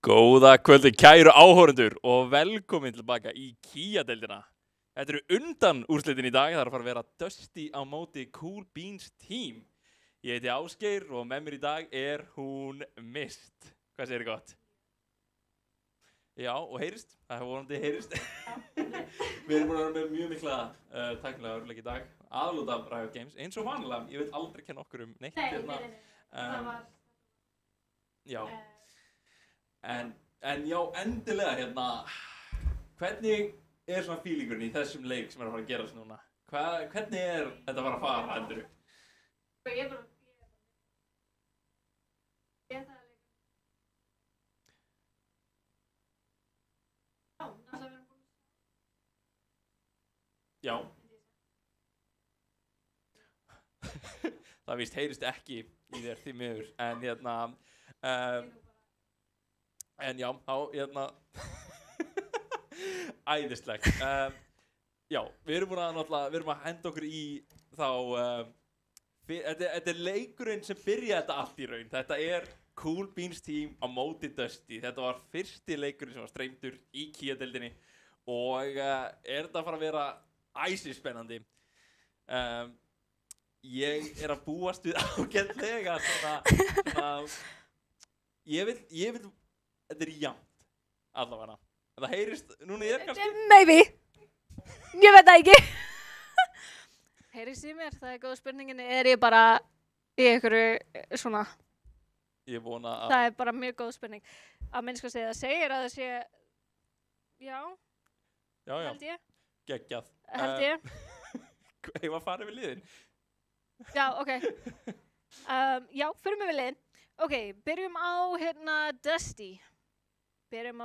Góða kvöldi kæru áhorfendur og velkomin tilbaka í Kia-deildina. Þetta eru undan úrslitin í dag, það er að fara að vera Dusty á móti Cool Beans Team. Ég heiti Ásgeir og með mér í dag er hún Mist. Hvað segir þið gott? Já, og heyrist, það er vonandi heyrist. Við erum búin að vera með mjög mikla tæknilega örðuleika í dag, aðlúta af Riot Games, eins og vanlega, ég vil aldrei kenna okkur neitt hérna. Það var... Já. En já, endilega hérna, hvernig er svona feelingurinn í þessum leik sem er að fara að gerast núna? Hvernig er þetta að fara að fara, heldurðu? Ég er bara... Ég er það að leika. Já, það verður búin. Já. Það víst heyrist ekki í þér því miður, en hérna, en já, hérna, æðislegt. Já, við erum að henda okkur í þá, þetta er leikurinn sem byrjaði þetta allt í raun. Þetta er Cool Beans Team á móti Dusty. Þetta var fyrsti leikurinn sem var streymdur í Kia-deildinni og er þetta að fara að vera æsispennandi. Ég er að búast við ágætlega svona, ég vil, þetta er jafnt, allavega. En það heyrist, núna ég er kannski... Maybe. Ég veit það ekki. Heyrist í mér, það er góð spurningin. Er ég bara í einhverju svona... Ég vona að... Það er bara mjög góð spurning. Að minnst að segja það segir að það sé... Já. Já. Held ég. Geggjað. Held ég. Hefur að fara við liðin? Já, ok. Já, fyrir mig við liðin. Ok, byrjum á hérna Dusty. Við erum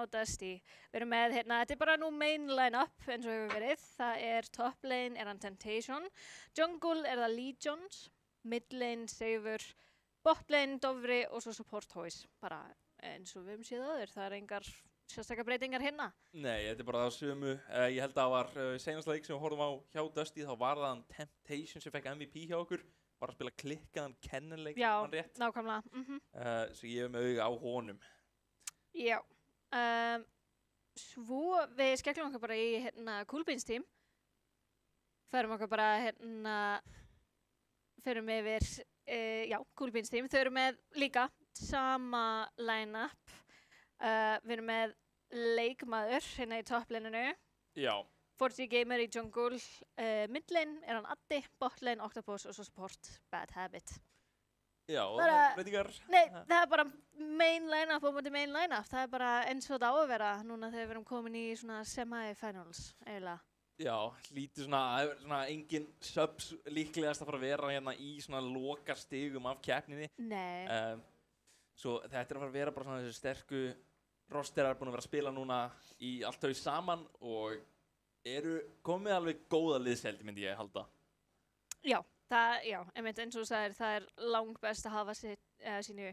með hérna, þetta er bara nú main line-up eins og hefur verið. Það er top lane er hann Temptation, jungle er það Legions, mid lane Seifur, bot lane Dofri og svo support Hoys. Bara eins og við höfum séð áður, það er engar sérstakar breytingar hérna. Nei, þetta er bara það sömu. Ég held að það var seinasta leik sem við horfum á hjá Dusty, þá var það Temptation sem fekk MVP hjá okkur. Var að spila klikkaðan kennenleik, mann rétt. Já, nákvæmlega. Svo ég hef með auga á honum. Já. Svo við skeglum okkur bara í hérna Cool Beans Team. Förum okkur bara hérna, förum yfir, já, Cool Beans Team. Þau eru með líka sama line-up. Við erum með leikmaður hérna í top-laneinu. Já. 4G Gamer í jungle, mid lane er hann Addi, bot lane Octopus og svo support Bad Habit. Já, og Bara- það er breytingar. Nei, það er bara main line-up og móti main line-up. Það er bara eins og þetta á að vera núna þegar við erum komin í svona semi-finals, eiginlega. Já, lítið svona engin subs líklegast að fara að vera hérna í svona loka stigum af keppninni. Nei. Svo þetta er að fara að vera bara svona þessi sterku rosterar búin að vera að spila núna í allt þau saman og eru komið alveg góða liðseldi, myndi ég halda. Já, einmitt eins og þú sagðir, það er langbest að hafa sínu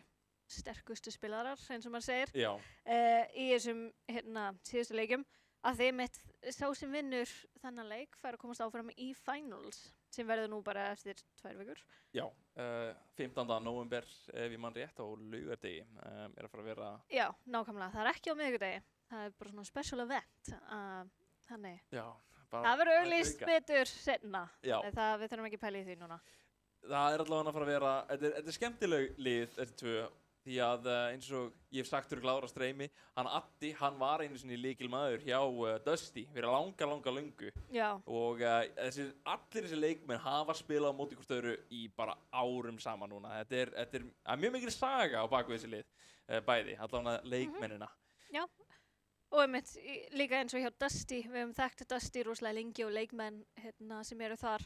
sterkustu spilarar, eins og maður segir. Já. Í þessum hérna, síðustu leikjum. Að þeim eitt sá sem vinnur þennan leik fær að komast áfram í finals, sem verður nú bara eftir 2 vikur. Já, 15. nóvember ef ég mann rétt á laugardegi er að fara að vera... Já, nákvæmlega. Það er ekki á miðvikudegi. Það er bara svona special event. Þannig. Já, bara... Það verður auglýst betur seinna. Já. Við þurfum ekki að pæla í því núna. Það er allavega að fara að vera... Þetta er skemmtileg lið, þessi tvö. Því að eins og ég hef sagt fyrir Glára streymi, hann Addi, hann var einu sinni lykilmaður hjá Dusty fyrir langa löngu. Já. Og allir þessi leikmenn hafa spilað á móti hvort öðru í bara árum saman núna. Þetta er mjög mikil saga á baku þessi lið, bæði, allavega leikmennina. Já. Og einmitt líka eins og hjá Dusty, við höfum þekkt Dusty rosalega lengi og leikmenn hérna, sem eru þar.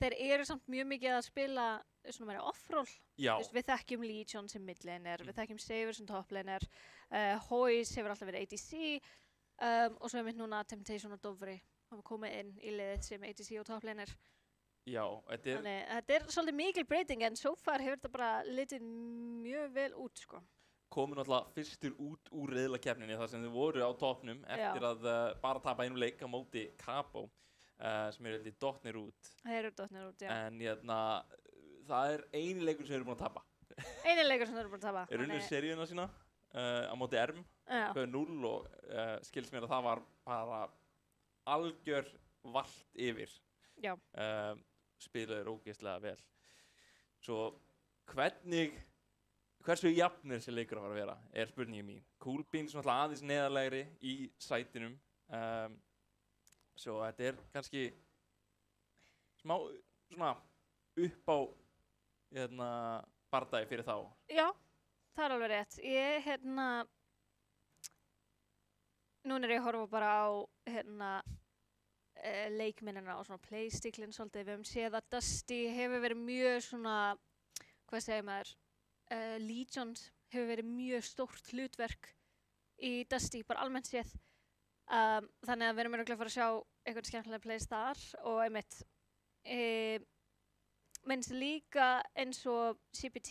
Þeir eru samt mjög mikið að spila svona meira off-roll. Já. Við þekkjum Legion sem midlaner, við þekkjum Seifur sem toplaner, Hoys hefur alltaf verið ADC og svo einmitt núna Temptation og Dofri hafa komið inn í liðið sem ADC og toplaner. Já, þetta er... Þannig þetta er svolítið mikil breyting en so far hefur þetta bara litið mjög vel út sko. Komu náttúrulega fyrstur út úr riðlakeppninni þar sem þau voru á toppnum eftir að bara tapa einum leik á móti Capo. Sem eru heldur dottnir út. Það eru dottnir út, já. En hérna, það er eini leikur sem eru búin að tapa. Eini leikur sem þeir eru búin að tapa. Eru unnið seríuna sína. á móti Erm, Já, 2-0 og skilst mér að það var bara algjör valt yfir. já. Spilaði ógeðslega vel. Svo hversu jafnir þessi leikur að fara að vera, er spurningin mín. Cool Beans náttúrulega aðeins neðarlegri í sætinum. Svo þetta er kannski smá svona upp á bardagi fyrir þá. Já, það er alveg rétt. Núna er ég að horfa bara á leikmennina og svona playstíklinn svolítið. Við höfum séð að Dusty hefur verið mjög svona, hvað segir maður, Legions hefur verið mjög stórt hlutverk í Dusty, bara almennt séð. Þannig að við erum örugglega að fara að sjá eitthvað skemmtilega plays þar og einmitt minnst líka eins og CPT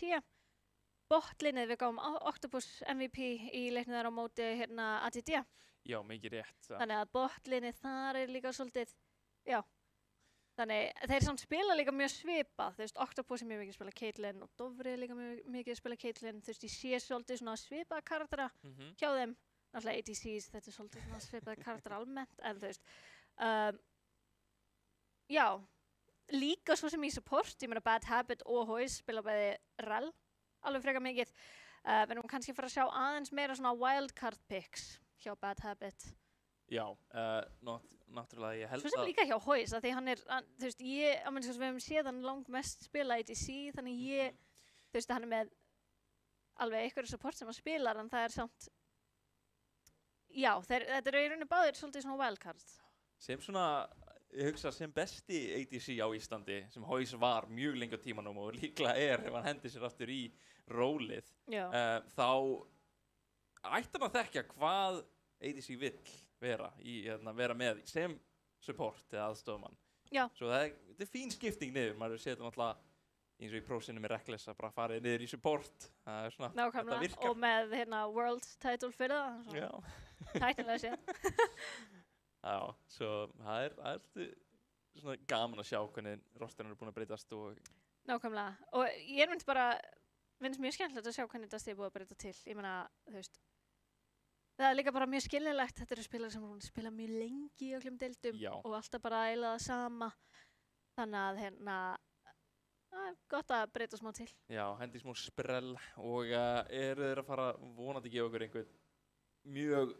botlinnið við gáum Octopus MVP í leiknum þar á móti ATD. Já, mikið rétt. Þannig að botlinnið þar er líka svolítið, já. Þannig þeir samt spila líka mjög svipað, þú veist, Octopus er mjög mikið að spila Caitlyn og Dofri er líka mjög mikið að spila Caitlyn, þú veist, ég sé svolítið svona svipaða karaktera hjá þeim. Náttúrulega ADCs, þetta er svolítið svona svipaða karaktera almennt, en þú veist, já, líka svo sem í support, ég meina Bad Habit og Hoist spila bæði Rell, alveg frekar mikið. Við erum kannski að fara að sjá aðeins meira svona wildcard picks hjá Bad Habit. Já, náttúrulega ég held Svo sem líka hjá Hoist, af því hann er, þú veist, við höfum séð hann langmest spila ADC, þannig þú veist, hann er með alveg einhverju support sem hann spilar, en það er samt, já, þetta eru í rauninni báðir svolítið svona wildcard. Sem svona, ég hugsa sem besti ADC á Íslandi, sem Hoist var mjög lengi á tímanum og líklega ef hann hendir sér aftur í rólið, þá ætti hann að þekkja hvað ADC vill vera með sem support eða aðstoðmann. Já. Svo þetta er fín skipting niður, maður setur náttúrulega eins og í prófsinu með Reckless að bara farið niður í support. Það er svona, þetta virkar. Og með world title fyrir það. Já. Tæknilega séð. Já, svo það er svona gaman að sjá hvernig rosterinn er búin að breytast og... Nákvæmlega. Og ég myndi bara, finnst mjög skemmtilegt að sjá hvernig Dusty er búið að breyta til. Ég meina, þú veist, það er líka bara mjög skiljanlegt. Þetta eru spilarar sem hún spila mjög lengi í öllum deildum og alltaf bara eiginlega það sama. Þannig að það er gott að breyta smá til. Já, hendi smá sprell og eru þeir að fara vonandi að gefa okkur einhvern mjög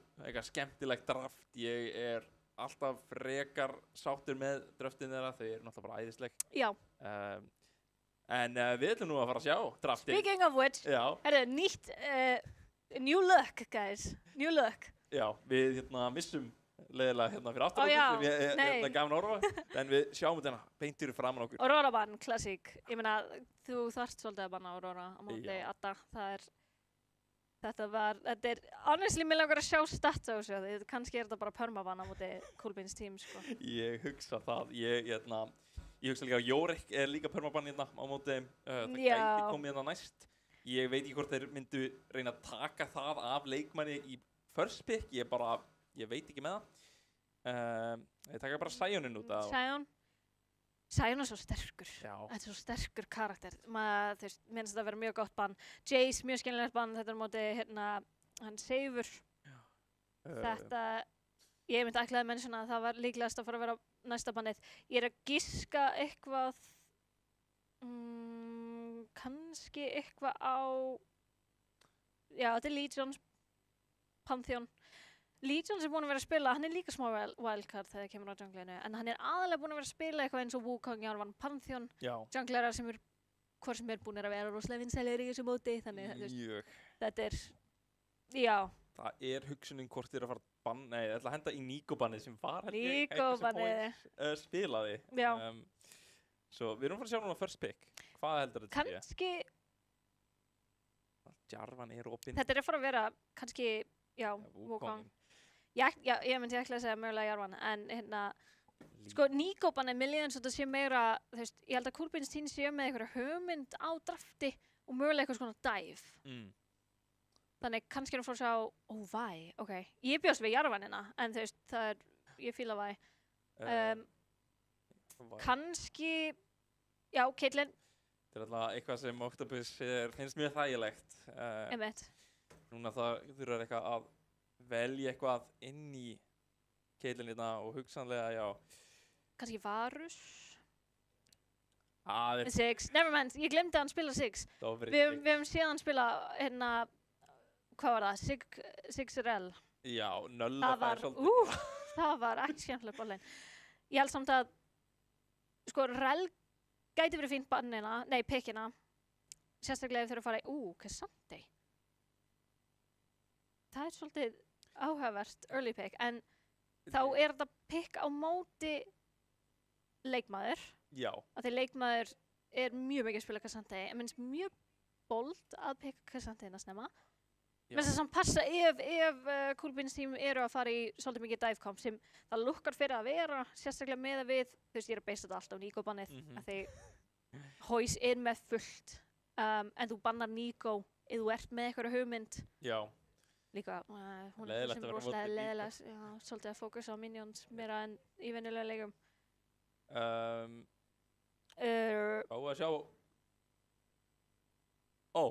skemmtilegt draft. Ég er alltaf frekar sáttur með draftin þeirra, þau eru náttúrulega bara æðisleg. Já. En við ætlum nú að fara að sjá draftin. Speaking of which, nýtt, new look, guys. New look. Já, við missum leiðilega fyrir aftur okkur sem ég gaf Aurora, en við sjáum þetta beint fyrir framan okkur. Aurora bann, klassík. Ég meina, þú þarft svolítið að banna Aurora á móti Adda. Þetta er, honestly, mér langar að sjá stats á þessu, kannski er þetta bara permabann á móti Cool Beans team, sko. Ég hugsa það, ég hugsa líka að Jórik er líka permabann á móti, það gæti komið næst. Ég veit ekki hvort þeir myndu reyna að taka það af leikmanni í first pick, ég veit ekki með það. Ég taka bara Sioninn út af. Sion er svo sterkur. Já. Þetta er svo sterkur karakter. Þú veist, minnst þetta að vera mjög gott bann. Jace, mjög skemmtilegt bann, þetta er móti, hann Seifur. Þetta, ég myndi ætlaði að menna að það var líklegast að fara að vera næsta bannið. Ég er að giska eitthvað, kannski eitthvað á, já, þetta er Legions, Pantheon. Legions er búinn að vera að spila, hann er líka smá wildcard þegar það kemur á junglinu, en hann er aðalega búinn að vera að spila eitthvað eins og Wukong, Jarvan, Pantheon, junglerar sem hvort sem er búinn að vera rosalega vinsælir í þessu móti, þannig þetta er, já. Það er hugsunin hvort þið er að fara að banna, nei, ég ætla að henda í Nico-bannið sem var eitthvað sem Hoist spilaði. Já. Svo við erum að fara að sjá núna first pick, hvað heldur þetta sé? Kannski, Jarvan er opinn. Þetta er að fara að vera, kannski, já, Wukong. Ég myndi ekki að segja mögulega Jarvan, en sko Nico-bannið mér líður eins og þetta sé meira, þú veist, ég held að Cool Beans team sé með einhverja hugmynd á drafti og mögulega eitthvað svona dive. Þannig kannski erum við að sjá, væ, ok. Ég bjóst við Jarvanina, en þú veist, ég fíla væ. Kannski, já, Caitlyn. Þetta er alltaf eitthvað sem Octopus finnst mjög þægilegt. Einmitt. Núna það þurfar eitthvað að velja eitthvað inn í Caitlynina og hugsanlega, já, Kannski Varus. aðeins Six. Nevermind, ég glemdi að hann spila Six. dofri. Við höfum séð hann spila hérna, hvað var það? Six-Rel. Já, Nölla Það var, svolítið. það var ekki skemmtileg bólinn. Ég held samt að, sko, Rel gæti verið fínt bannina, nei, pickina. Sérstaklega ef þeir eru að fara í, Cassandra. Það er svolítið áhugavert early pick, en þá er þetta pick á móti leikmaður. Já, Af því leikmaður er mjög mikið að spila Cassandra, en minnst mjög bold að picka Cassandra snemma. Já. Minnst það samt passa ef Cool Beans team eru að fara í svolítið mikið dive comp sem það lukkar fyrir að vera, sérstaklega með að við, þú veist, ég er að beisa þetta alltaf á Nico-bannið, af því Hoys er með fullt, en þú bannar Nico ef þú ert með eitthvað hugmynd. já, Líka, hún er Leiðilegt sem að vera á móti rosalega Nico. leiðilega, já, svolítið að fókusa á minions meira en í venjulega leikum. Á að sjá. Ó,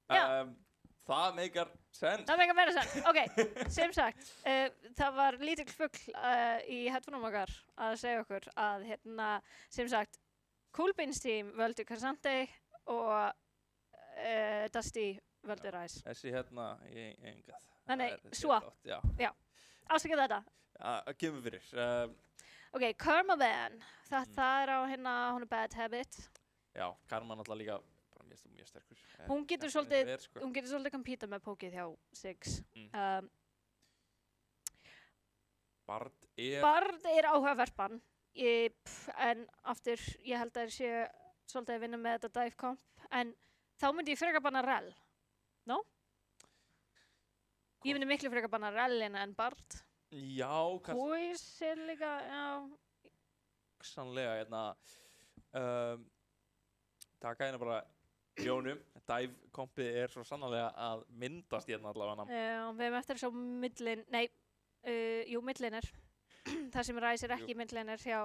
Já. það meikar sens. Það meikar meira senn. Ok, sem sagt, það var lítill fugl í headphoneum okkar að segja okkur að, hérna, sem sagt, Cool Beans team völdu Cassandra og Dusty völdu Rise. Þessi hérna, engað. Nei, swap. Já, Ásækja þetta. kemur fyrir. Ok, Karma Van. Það er á hérna, hún er Bad Habit. Já, Karma náttúrulega líka, bara mjög sterkur. Hún getur Þetta svolítið- er, sko. Hún getur svolítið kompíta með pókið hjá Six. Bard er, Bard er áhugavert bann, en aftur, ég held að þeir séu svolítið að vinna með þetta dive comp, en þá myndi ég frekar banna Rel. No? Ég myndi miklu frekar banna Rel en Bard. já, kannski Hoys er líka, já, sannlega, hérna, taka hérna bara ljónum. Dive kompið er svo sannlega að myndast hérna allavega. við hefum eftir að sjá midlin, jú, midliner. Það sem Rise er ekki midliner já.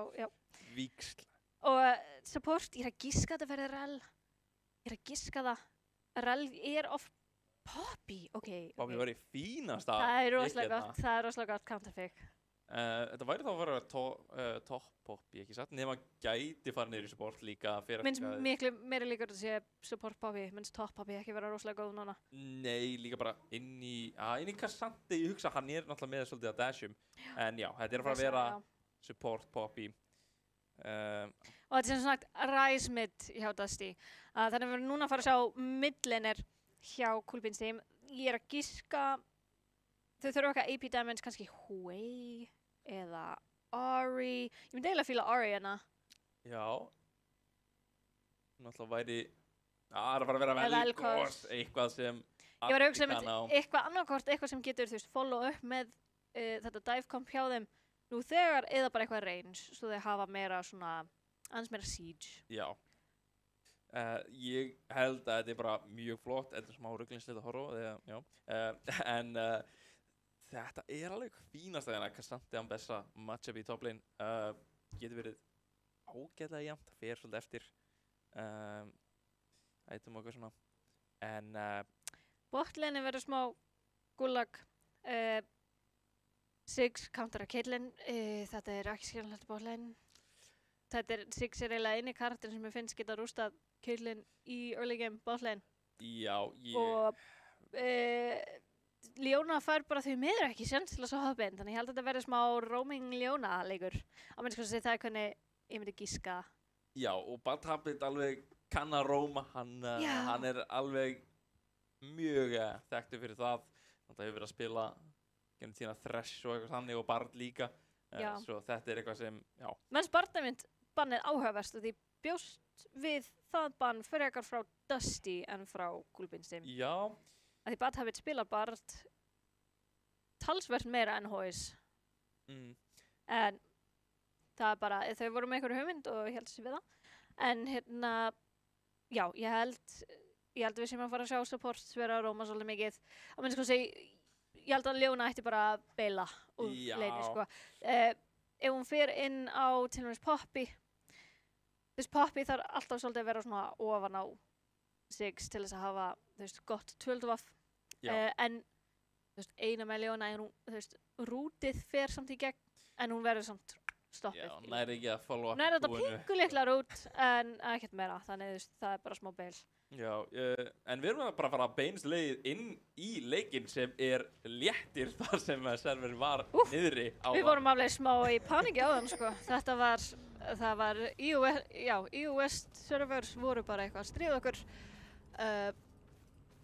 Víksl. Og support, ég er að giska að þetta verði Rel. Ég er að giska það. Rel er of Poppy, ok. Bobby var í fínasta. Það er pick rosalega hérna. gott, það er rosalega gott counterpick. Þetta væri þá að vera top Poppy, ekki satt? Nema gæti fara niður í support líka fyrir Minnst miklu meiri líkur að sé support Poppy, minnst top Poppy ekki vera rosalega góð núna. Nei, líka bara inn í Cassandra, ég hugsa hann er náttúrulega með svolítið að dashum. En já, þetta er að fara að vera Já. support Poppy. Og þetta er sem sagt Rise mid hjá Dusty. Þannig að við erum núna að fara að sjá midliner hjá Cool Beans team. Ég er að giska, þau þurfa eitthvað AP damage, kannski Hui eða Ahri. Ég myndi eiginlega fíla Ahri hérna. Já. Náttúrulega væri, það er að fara að vera Velkos. velkost, eitthvað sem Ég var að hugsa um kann á. eitthvað annarkort, eitthvað sem getur, þú veist, follow up með þetta dive comp hjá þeim nú þegar, eða bara eitthvað range, svo þau hafa meira svona, aðeins meira siege. Já. Ég held að þetta er bara mjög flott, þetta er smá ruglingslega horfa, já. En þetta er alveg fínast að hérna, Cassandra Ambessa matchup í top lane. Getur verið ágætlega jafnt, það fer svolítið eftir. Ætum okkur svona. En Botlane verður smá gullag. Six counter að Caitlyn, þetta er ekki skiljanlegt botlane. Six er eiginlega eini karakter sem ég finnst geta rústað Caitlyn í early game botlane. já, Og Leona fær bara því miður ekki séns til að svo hoppa inn, þannig ég held að þetta verði smá roaming Leona leikur. Á minnst sko að segja það er hvernig ég myndi gíska. Já, og Bad Habit alveg kann að róma, hann er alveg mjög þekktur fyrir það. Það hefur verið að spila gennum tíðina Thresh og eitthvað þannig og Bard líka. Já. Svo þetta er eitthvað sem, já. Menns Bardamind bannið áhugaverst og því bjóst við það bann frekar frá Dusty en frá Cool Beans team. Já, Að því Bad Habit spilar Bard talsvert meira en Hoys. En það er bara, þau voru með einhverju hugmynd og ég held þessi við það. En hérna, já, ég held við sem að fara að sjá supports vera að róma svolítið mikið. Á minnst sko að segja, ég held að Leona ætti bara að beila úr Já. leini, sko. Ef hún fer inn á til dæmis Poppy, þú veist, Poppy þarf alltaf svolítið að vera svona ofan á Six til þess að hafa, þú veist, gott 12 vaff. Já. En þú veist, 1 milljón en hún, þú veist, rútið fer samt í gegn en hún verður samt stoppið. Já, næri ekki að follow up Hún er þetta búinu. pingu litla rút en ekkert meira, þannig þú veist, það er bara smá beil. Já, en við erum bara að fara að beinast leið inn í leikinn sem er léttir þar sem serverinn var niðri á Við vorum alveg smá í paniki á þann, sko. Það var EOS servers voru bara eitthvað að stríða okkur.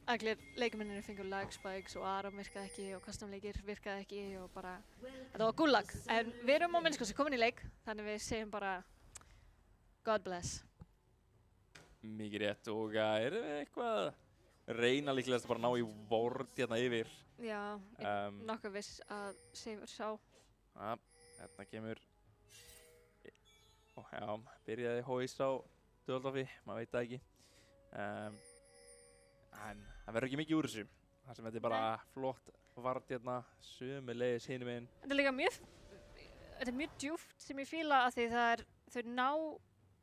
Allir leikmennir fengur lag spikes og Aram virkaði ekki og custom leikir virkaði ekki og bara, þetta var gulag. En við erum á minnskosti komin í leik, þannig við segjum bara God bless. Mikið rétt og erum við eitthvað reyna líklegast bara að ná í vord hérna yfir. Já, nokkuð viss að Seifur sá. Hérna kemur, já, byrjaði Hóis á Döðaldafi, maður veit það ekki. En það verður ekki mikið úr þessu, þar sem þetta er bara flott vard hérna, sömuleiðis hinum einn. Þetta er mjög djúpt sem ég fíla að því það er, þau ná,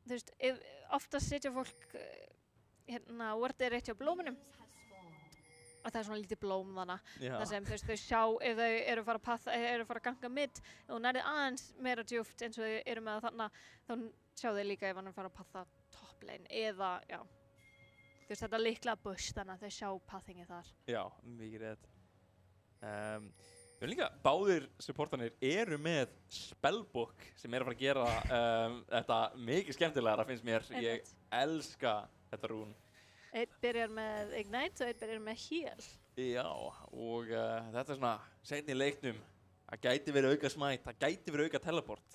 þú veist, oftast setja fólk hérna vordið rétt hjá blómunum og það er svona lítið blóm þannig þar sem þú veist, þau sjá ef þau eru að fara að ganga mid og þú nærið aðeins meira djúpt eins og þau eru með þannig þá sjá þau líka ef hann er að fara að patha top lane eða, já, þú veist, þetta er líklega bush þannig að þau sjá pathingið þar. Já, mikið rétt. Við líka, báðir supportanir eru með spellbook sem er að fara að gera þetta mikið skemmtilegra finnst mér. Ég elska þetta rún. Einn byrjar með Ignite og einn byrjar með Heal. Já, og þetta er svona seinni í leiknum. Það gæti verið auka smite, það gæti verið auka teleport.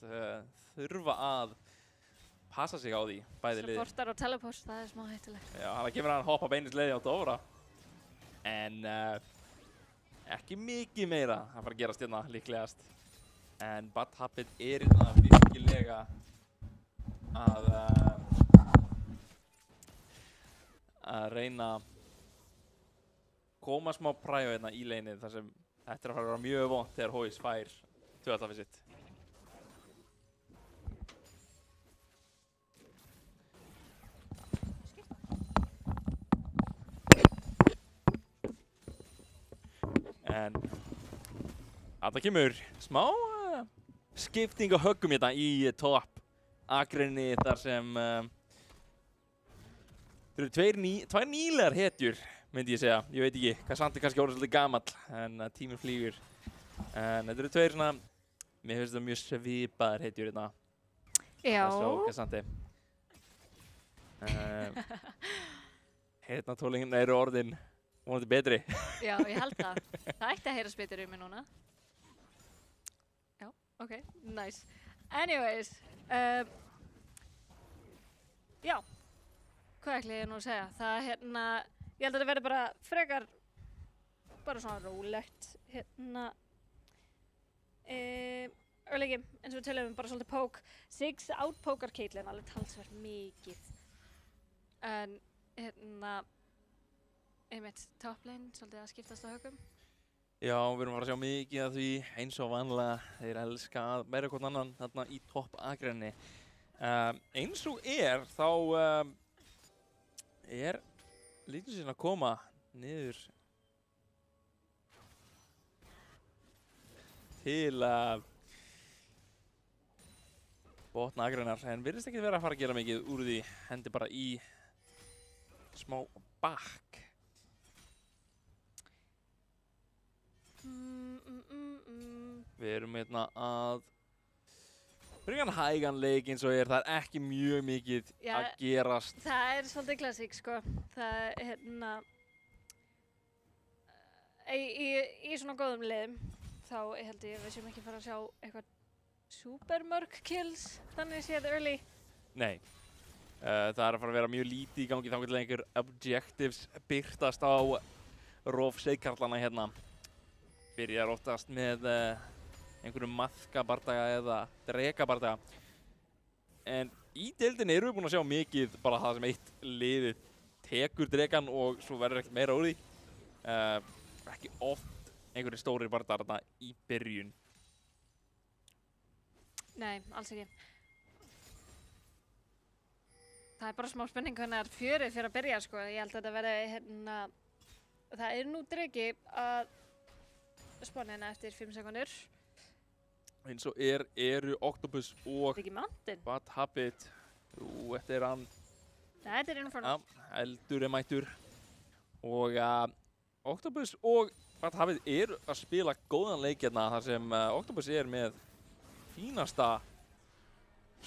Þurfa að passa sig á því, bæði liðin. Supportar og teleport, það er smá hættulegt. Já, það kemur hann hoppa beinisleiði á Dóra. En ekki mikið meira að fara að gerast hérna líklegast. En Bad Habit er hérna virkilega að reyna að koma smá præjó hérna í leinið þar sem þetta er að fara að vera mjög vont þegar Hóis fær tvöðaltafið sitt. En það kemur smá skipting á höggum hérna í topp akrinni þar sem það eru tvær nýlegar hetjur, myndi ég segja. Ég veit ekki, Cassandra er kannski orðið svolítið gamall, en tíminn flýgur. En þetta eru tveir svona, mér finnst þetta mjög svipaðar hetjur hérna. Já. Það svo Cassandra. Hérna tólingin eru orðin vonandi betri. Já, ég held það. Það ætti að heyrast betur um mig núna. Já, ok, nice. Anyways, já, hvað ætla ég nú að segja? Það hérna, ég held að þetta verði bara frekar, bara svona rólegt, hérna, örleiki, eins og við tölum bara svolítið pók. Siggs outpókar Caitlyn alveg talsvert mikið. En hérna, einmitt top lane, svolítið að skiptast á höggum. Já, við erum að fara að sjá mikið af því eins og vanlega. Þeir elska að meira hvort annan þarna í topp akrenni. Eins og þá er lítið síðan að koma niður til botna akrennar. En virðist ekki vera að fara að gera mikið úr því. Hendi bara í smá bakk. Við erum hérna að bringa hann hægan leik eins og það er ekki mjög mikið að gerast. Það er svolítið klassík, sko. Það er hérna, í svona góðum liðum, þá held ég við séum ekki fara að sjá eitthvað supermörg kills, þannig séð early. Nei, það er að fara að vera mjög lítið í gangi þangað til einhver objectives birtast á rof seigkarlana hérna. Byrjar oftast með einhverjum maðkabardaga eða drekabardaga. En í deildinni erum við búin að sjá mikið bara það sem eitt liðið tekur drekan og svo verður ekkert meira úr því. Ekki oft einhverjir stórir bardagar þarna í byrjun. Nei, alls ekki. Það er bara smá spenning hvernig fjörið fyrir að byrja, sko. Ég held að þetta verði hérna Það nú dregi að spána hérna eftir 5 sekundur. Eins og eru Octopus og Ekki Mountain. Bad Habit. Jú, þetta hann. Nei, þetta Inferno. Ja, eldur mættur. Og Octopus og Bad Habit eru að spila góðan leik hérna þar sem Octopus með fínasta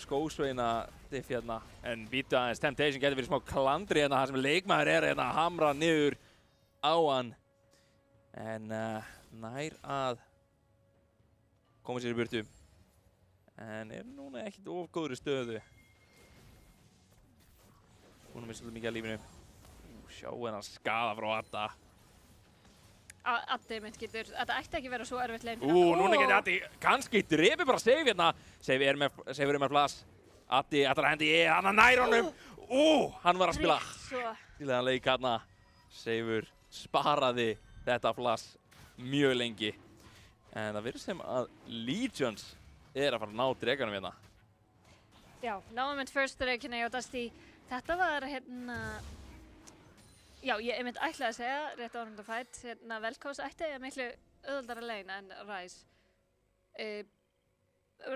skósveina diff hérna. En býtu aðeins, Temptation getur verið smá klandri hérna þar sem leikmaður hérna að hamra niður á hann. En nær að koma sér í burtu. En núna ekkert of góðri stöðu. Hún með svolítið mikið af lífinu. Sjá hennar skaða frá Adda. Addi mitt getur, þetta ætti ekki vera svo erfitt leginn. Núna getur Addi kannski drepi bara save hérna. Save með flash. Addi ætlar að hendi hann að nær honum. Hann var að spila stilegan leik hérna. Save sparaði þetta flash mjög lengi. En það virðist sem að Legions að fara að ná dreganum hérna. Já, náum mitt first dregina og Dusty. Þetta var hérna... Já, ég myndi ætla að segja, rétt árum þetta fætt, hérna Velkós ætti miklu auðvöldara legin en Rise.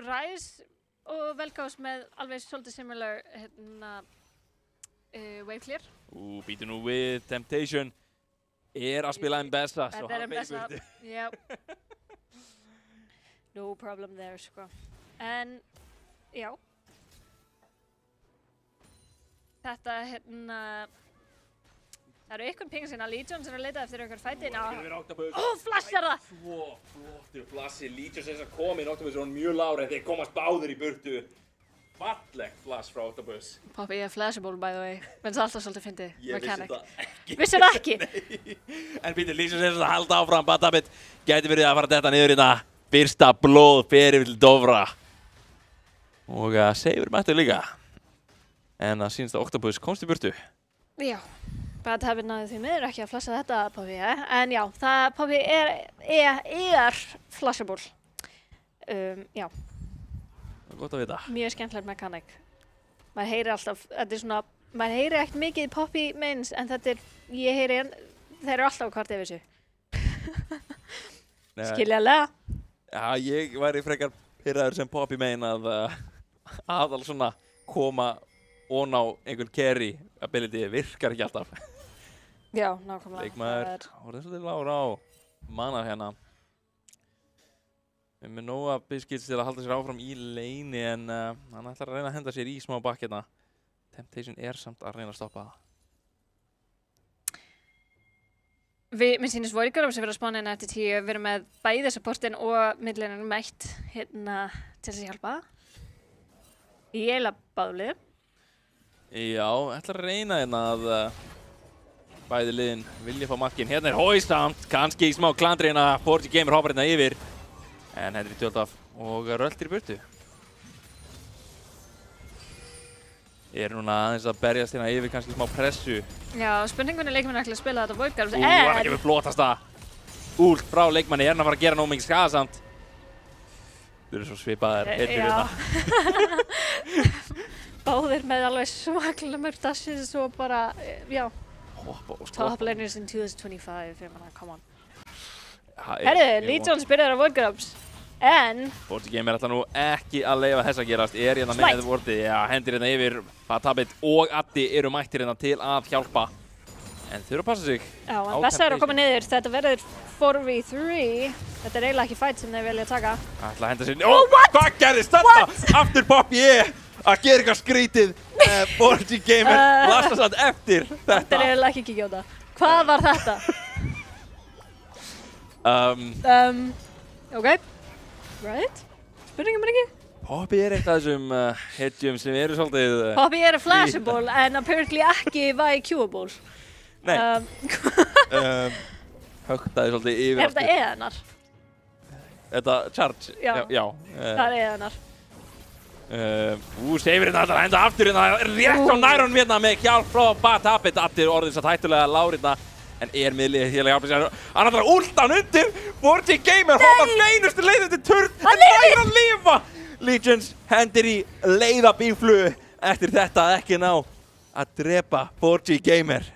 Rise og Velkós með alveg svolítið similar hérna wave clear. Býtu nú við, Temptation að spila Mbessa. Þetta Mbessa, já. No problem there, sko. En, já. Þetta, hérna... Það eru ykkur pingar sinna Legions að leita eftir ykkur fæti. Flashar það! Svo flottur flassi. Legions að koma inn, Octopus mjög lágur. Þeir komast báðir í burtu. Fallegt flash frá Octopus. Poppy flashable, by the way. Menn það alltaf svolítið fyndið. Ég vissi það ekki. Vissi það ekki? Nei. En býtur, Legions að halda áfram. Bad Habit gæti verið að fara þetta niður hérna. Fyrsta blóð fyrir til Dofra. Og Save mættu líka. En það sýnst að Octopus komst í burtu. Já. Bad Habit náði því miður ekki að flassa þetta Poppy, en já, Poppy flashable. Já. Það er gott að vita. Mjög skemmtilegt mechanic. Maður heyri alltaf, þetta svona, maður heyri ekkert mikið Poppy mains, en þetta ég heyri, þeir eru alltaf hvart yfir þessu. Skiljanlega. Já, ég væri frekar pirraður sem Poppy main að aðal svona koma og ná einhvern carry ability virkar ekki alltaf. Já, nákvæmlega. Leikmaður, það svolítið lágur á mana hérna. Við með nóga Biscuits til að halda sér áfram í leini en hann ætlar að reyna að henda sér í smá bakk hérna. Temptation samt að reyna að stoppa það. Mér sýnist Voidgrove sem verður að spána hérna eftir 10. Við erum með bæði supportin og midlanen mætt hérna til þess að hjálpa. Í eiginlega báðu liðum. Já, ætlar að reyna hérna að bæði liðin vilja fá markin. Hérna Hói samt, kannski í smá klandri hérna, 40 Gamer hoppar hérna yfir. En hendur í tjöldaf og röltir í burtu. Núna aðeins að berjast hérna yfir kannski smá pressu. Já, spurningunni leikmenn ætla að spila þetta Voidgrove. Hann ekki með flotasta últ frá leikmanni. Hann að fara að gera nóg mikið skaða samt. Þú eru svo svipaðir heitir hérna. Báðir með alveg svaklega mörg dashes og bara, já. Top laners in 2025, ég meina, come on. Herðu, Legions byrjar á Voidgroves, en... 40 Gamer ætla nú ekki að leyfa þess að gerast, hérna með vortið, já, hendir hérna yfir, Bad Habit og Addi eru mættir hérna til að hjálpa. En þau eru að passa sig. Já, en Bessa að koma niður, þetta verður 4v3, þetta eiginlega ekki fight sem þeir vilja taka. Ætla að henda sér, hvað gerðist þetta? Aftur Poppy að gera eitthvað skrítið, 40 Gamer lasta satt eftir þetta. Þetta eiginlega ekki kíkja á það. Hvað var þetta? Ok, right, spurningum ekki? Poppy eitt af þessum hitjum sem eru svolítið... Poppy flashable en apparently ekki viQable. Nei, högtaði svolítið yfir aftur. Þetta hennar? Þetta charge? Já. Það hennar. Seifir hérna að henda aftur hérna, rétt á nærunum hérna með hjálp frá Bad Habit. Addi orðið satt hættulega lágur hérna. En miðlið hér að hjálpa sér. Hann ætlar að últa hann undir. 40 Gamer hoppar beinustu leiðin til turn. Hann nær að lifa. Legions hendir í leiðabíflugu. Eftir þetta ekki ná að drepa 40 Gamer.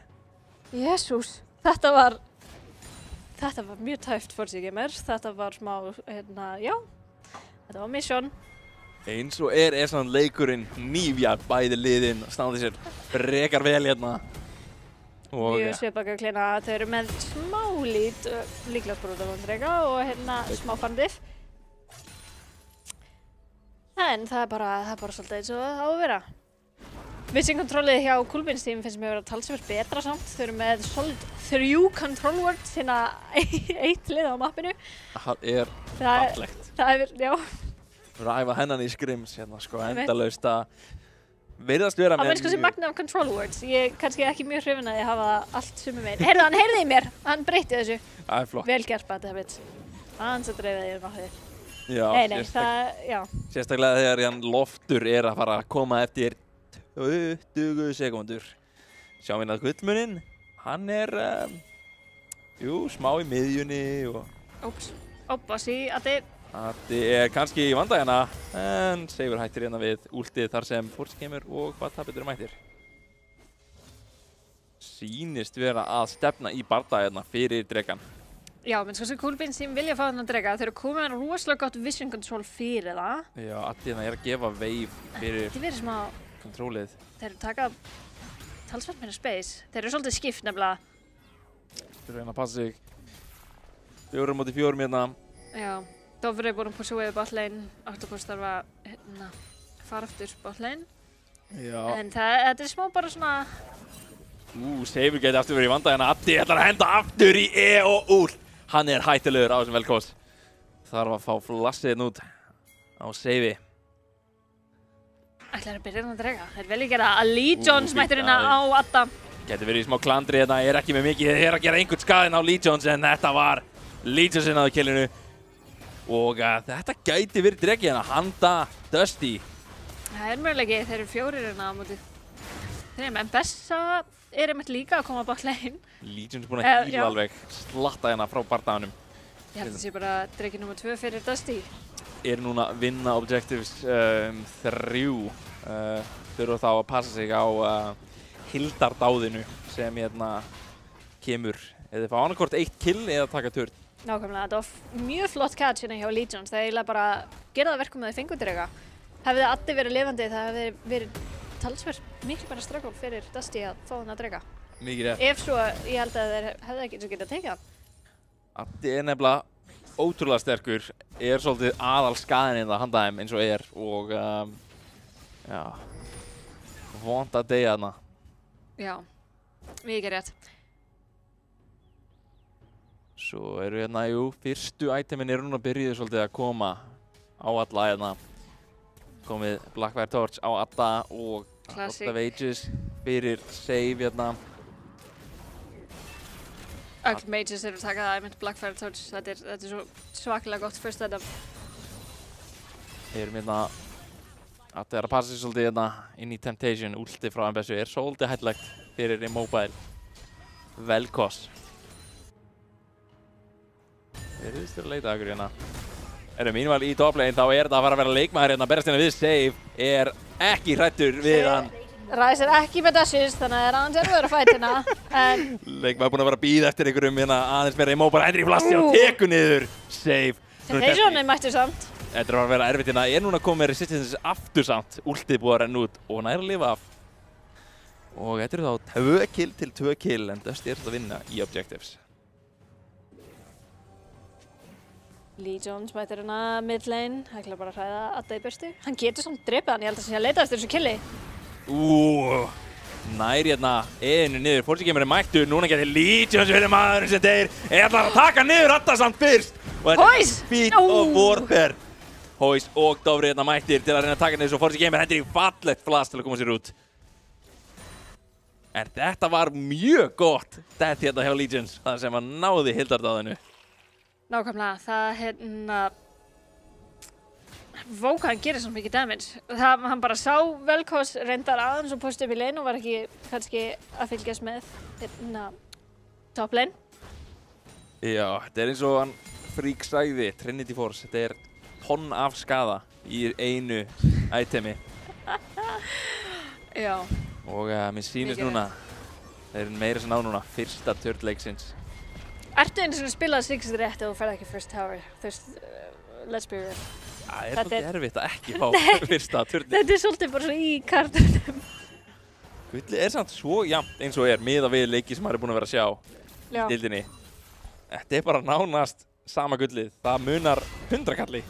Jesús, þetta var þetta var mjög tæft Force Gamer. Þetta var smá, já, þetta var mission. Eins og er svona leikurinn nýfjart bæði liðin, standi sér frekar vel hérna. Mjög svipað kleina, þau eru með smá lít, líklega brota von drega og smá farndif. En það er bara svolítið eins og það á að vera. Vision Controlið hjá Cool Beans team finnst mér að vera talsvert betra samt. Þau eru með solid 3 control words, eitt lið á mappinu. Það er fallegt. Það er, já. Ræfa hennan í scrims hérna sko, endalaust að virðast vera með... Það verður sko sem magna af control words. Ég kannski ekki mjög hrifin að ég hafa allt sumum megin. Heyrðu, hann heyrði í mér! Hann breytti þessu. Það er flott. Vel gert bara þetta bit. Hans að dreifa því nokkuð. Já, sérstaklega þegar hann Loftur er að fara að koma eftir 20 sekúndur. Sjáum við að gullmuninn, hann er, smá í miðjunni og... Ópasi, Addi er kannski í vanda hérna, en Seifur hættir hérna við últið þar sem Force Gamer og Batabitur mættir. Sýnist vera að stefna í barda hérna fyrir dregan. Já, menn sko sem Cool Beans team vilja fá þennan drega, þeir eru komið með rosalega gott vision control fyrir það. Já, Addi hérna er að gefa veif fyrir þetta verið smá kontrólið. Þeir eru taka talsvert meira space. Þeir eru svolítið skipt nefnilega. Þeir eru hérna að passa sig. 4 móti 4 hérna. Já. Dofur er búinn að pússa við botlane, Octopus þarf að fara aftur botlane. Já. En þetta er smá bara svona... Seifur geti aftur verið í vanda hérna. Addi ætlar að henda aftur í og úl. Hann er hættulegur á þessum velkost. Þarf að fá flassið út á Seifi. Ætlar að byrja að drega. Þeir vilja gera að Lee Jones mættur hérna á Adda. Geti verið í smá klandri hérna, er ekki með mikið. Þeir að gera einhvern skaðinn á Lee Jones en þetta var Lee Jones inn á killinu. Og þetta gæti verið dregi hérna, handa Dusty. Það er möguleiki, þeir eru 4 hérna á móti. En Bessa er einmitt líka að koma á botlane. Legion er búinn að hýla alveg slatta hérna frá bardaganum. Ég held að það sé bara dregi nr. 2 fyrir Dusty. Er núna að vinna Objectives 3. Þurfa þá að passa sig á Hildardáðinu sem hérna kemur. Eða fá annarkvort 1 kill eða taka turn. Nákvæmlega, þetta var mjög flott catch hérna hjá Legions. Það eiginlega bara gera það verkum að þau fengu drega. Hefði Addi verið lifandi, það hefði verið talsvert miklu bara struggle fyrir Dusty að fá hann að drega. Mikið rétt. Ef svo, ég held að þeir hefði ekki eins og getað tekið hann. Addi er nefnilega ótrúlega sterkur, er svolítið aðal skaðinn hérna handa þeim eins og er og vont að deyja þarna. Já, mikið rétt. Svo eru hérna, fyrstu itemin eru núna byrjuð svolítið að koma á alla hérna. Komið Blackfire Torch á Adda og Classic. Lot of Ages fyrir save hérna. Öll mages eru takað að einmitt Blackfire Torch. Þetta er svo svakalega gott first item. Erum hérna, Adda er að passa sig svolítið hérna inn í Temptation. Últið frá MBSU er svolítið hættulegt fyrir Immobile. Velkoss. Þeir eru að leita okkur hérna. Erum mínval í toplane, þá er þetta að fara að vera leikmaður hérna. Berast hérna við Save, er ekki hrættur við hann. Ræs er ekki með dashes, þannig að það er aðeins erfiður að fæta hérna. Leikmaður búinn að vera að bíða eftir einhverjum hérna aðeins meira Immobile. Hendur í flassi og tekur niður Save. Temptation er mættur samt. Þetta er að vera erfitt hérna. Er núna komið með Resistance aftur samt. Últið búið að renna út og nær að lifa af. Og þetta eru þá 2 kill til 2 kill en Dusty er að vinna í Objectives. Lee Jones mætir hérna mid lane, ætlar bara að hræða Adda í burstu. Hann getur samt drepið hann, ég held að það sé að leita eftir þessu killi. Nær hérna einu niður, Force Gamer er mættur, núna getur Lee Jones verið maðurinn sem deyr. Ætlar að taka niður Adda samt fyrst. Hóis! Feet of Warfare. Hóis og Dofri hérna mættir til að reyna að taka niður svo Force Gamer hendur í fallegt flass til að koma sér út. En þetta var mjög gott death hérna hjá Legions, þar sem hann náði Hildardáðinu. Nákvæmlega, það Vók hann gerir svona mikið damage. Hann bara sá Velkoss reyndar aðeins og posti upp í lane og var ekki kannski að fylgjast með top lane. Já, þetta er eins og hann Freak sagði, Trinity Force, þetta er tonn af skaða í einu itemi. Já. Og mér sýnist núna, þeir eru meira sem ná núna, fyrsta turn leiksins. Ertu einu svona spilað Sixth rétt og þú ferð ekki first tower? Þú veist, let's be real. Það er svolítið erfitt að ekki fá fyrsta turni. Þetta er svolítið bara svona í kartunum. Gullið er samt svo jafnt eins og er miðað við leiki sem maður er búinn að vera að sjá í deildinni. Þetta er bara nánast sama gullið. Það munar 100 kalli.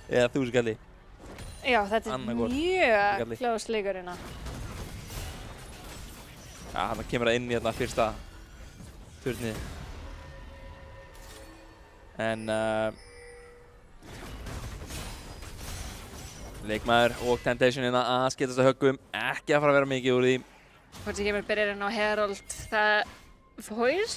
Eða 1000 kalli. Já, þetta er mjög close leikur hérna. Já, hann kemur það inn í þetta fyrsta turnið. En leikmaður og Temptation hérna að skeytast að höggum. Ekki að fara að vera mikið úr því. Hvort sem kemur byrjar inn á Herald. Það Hoys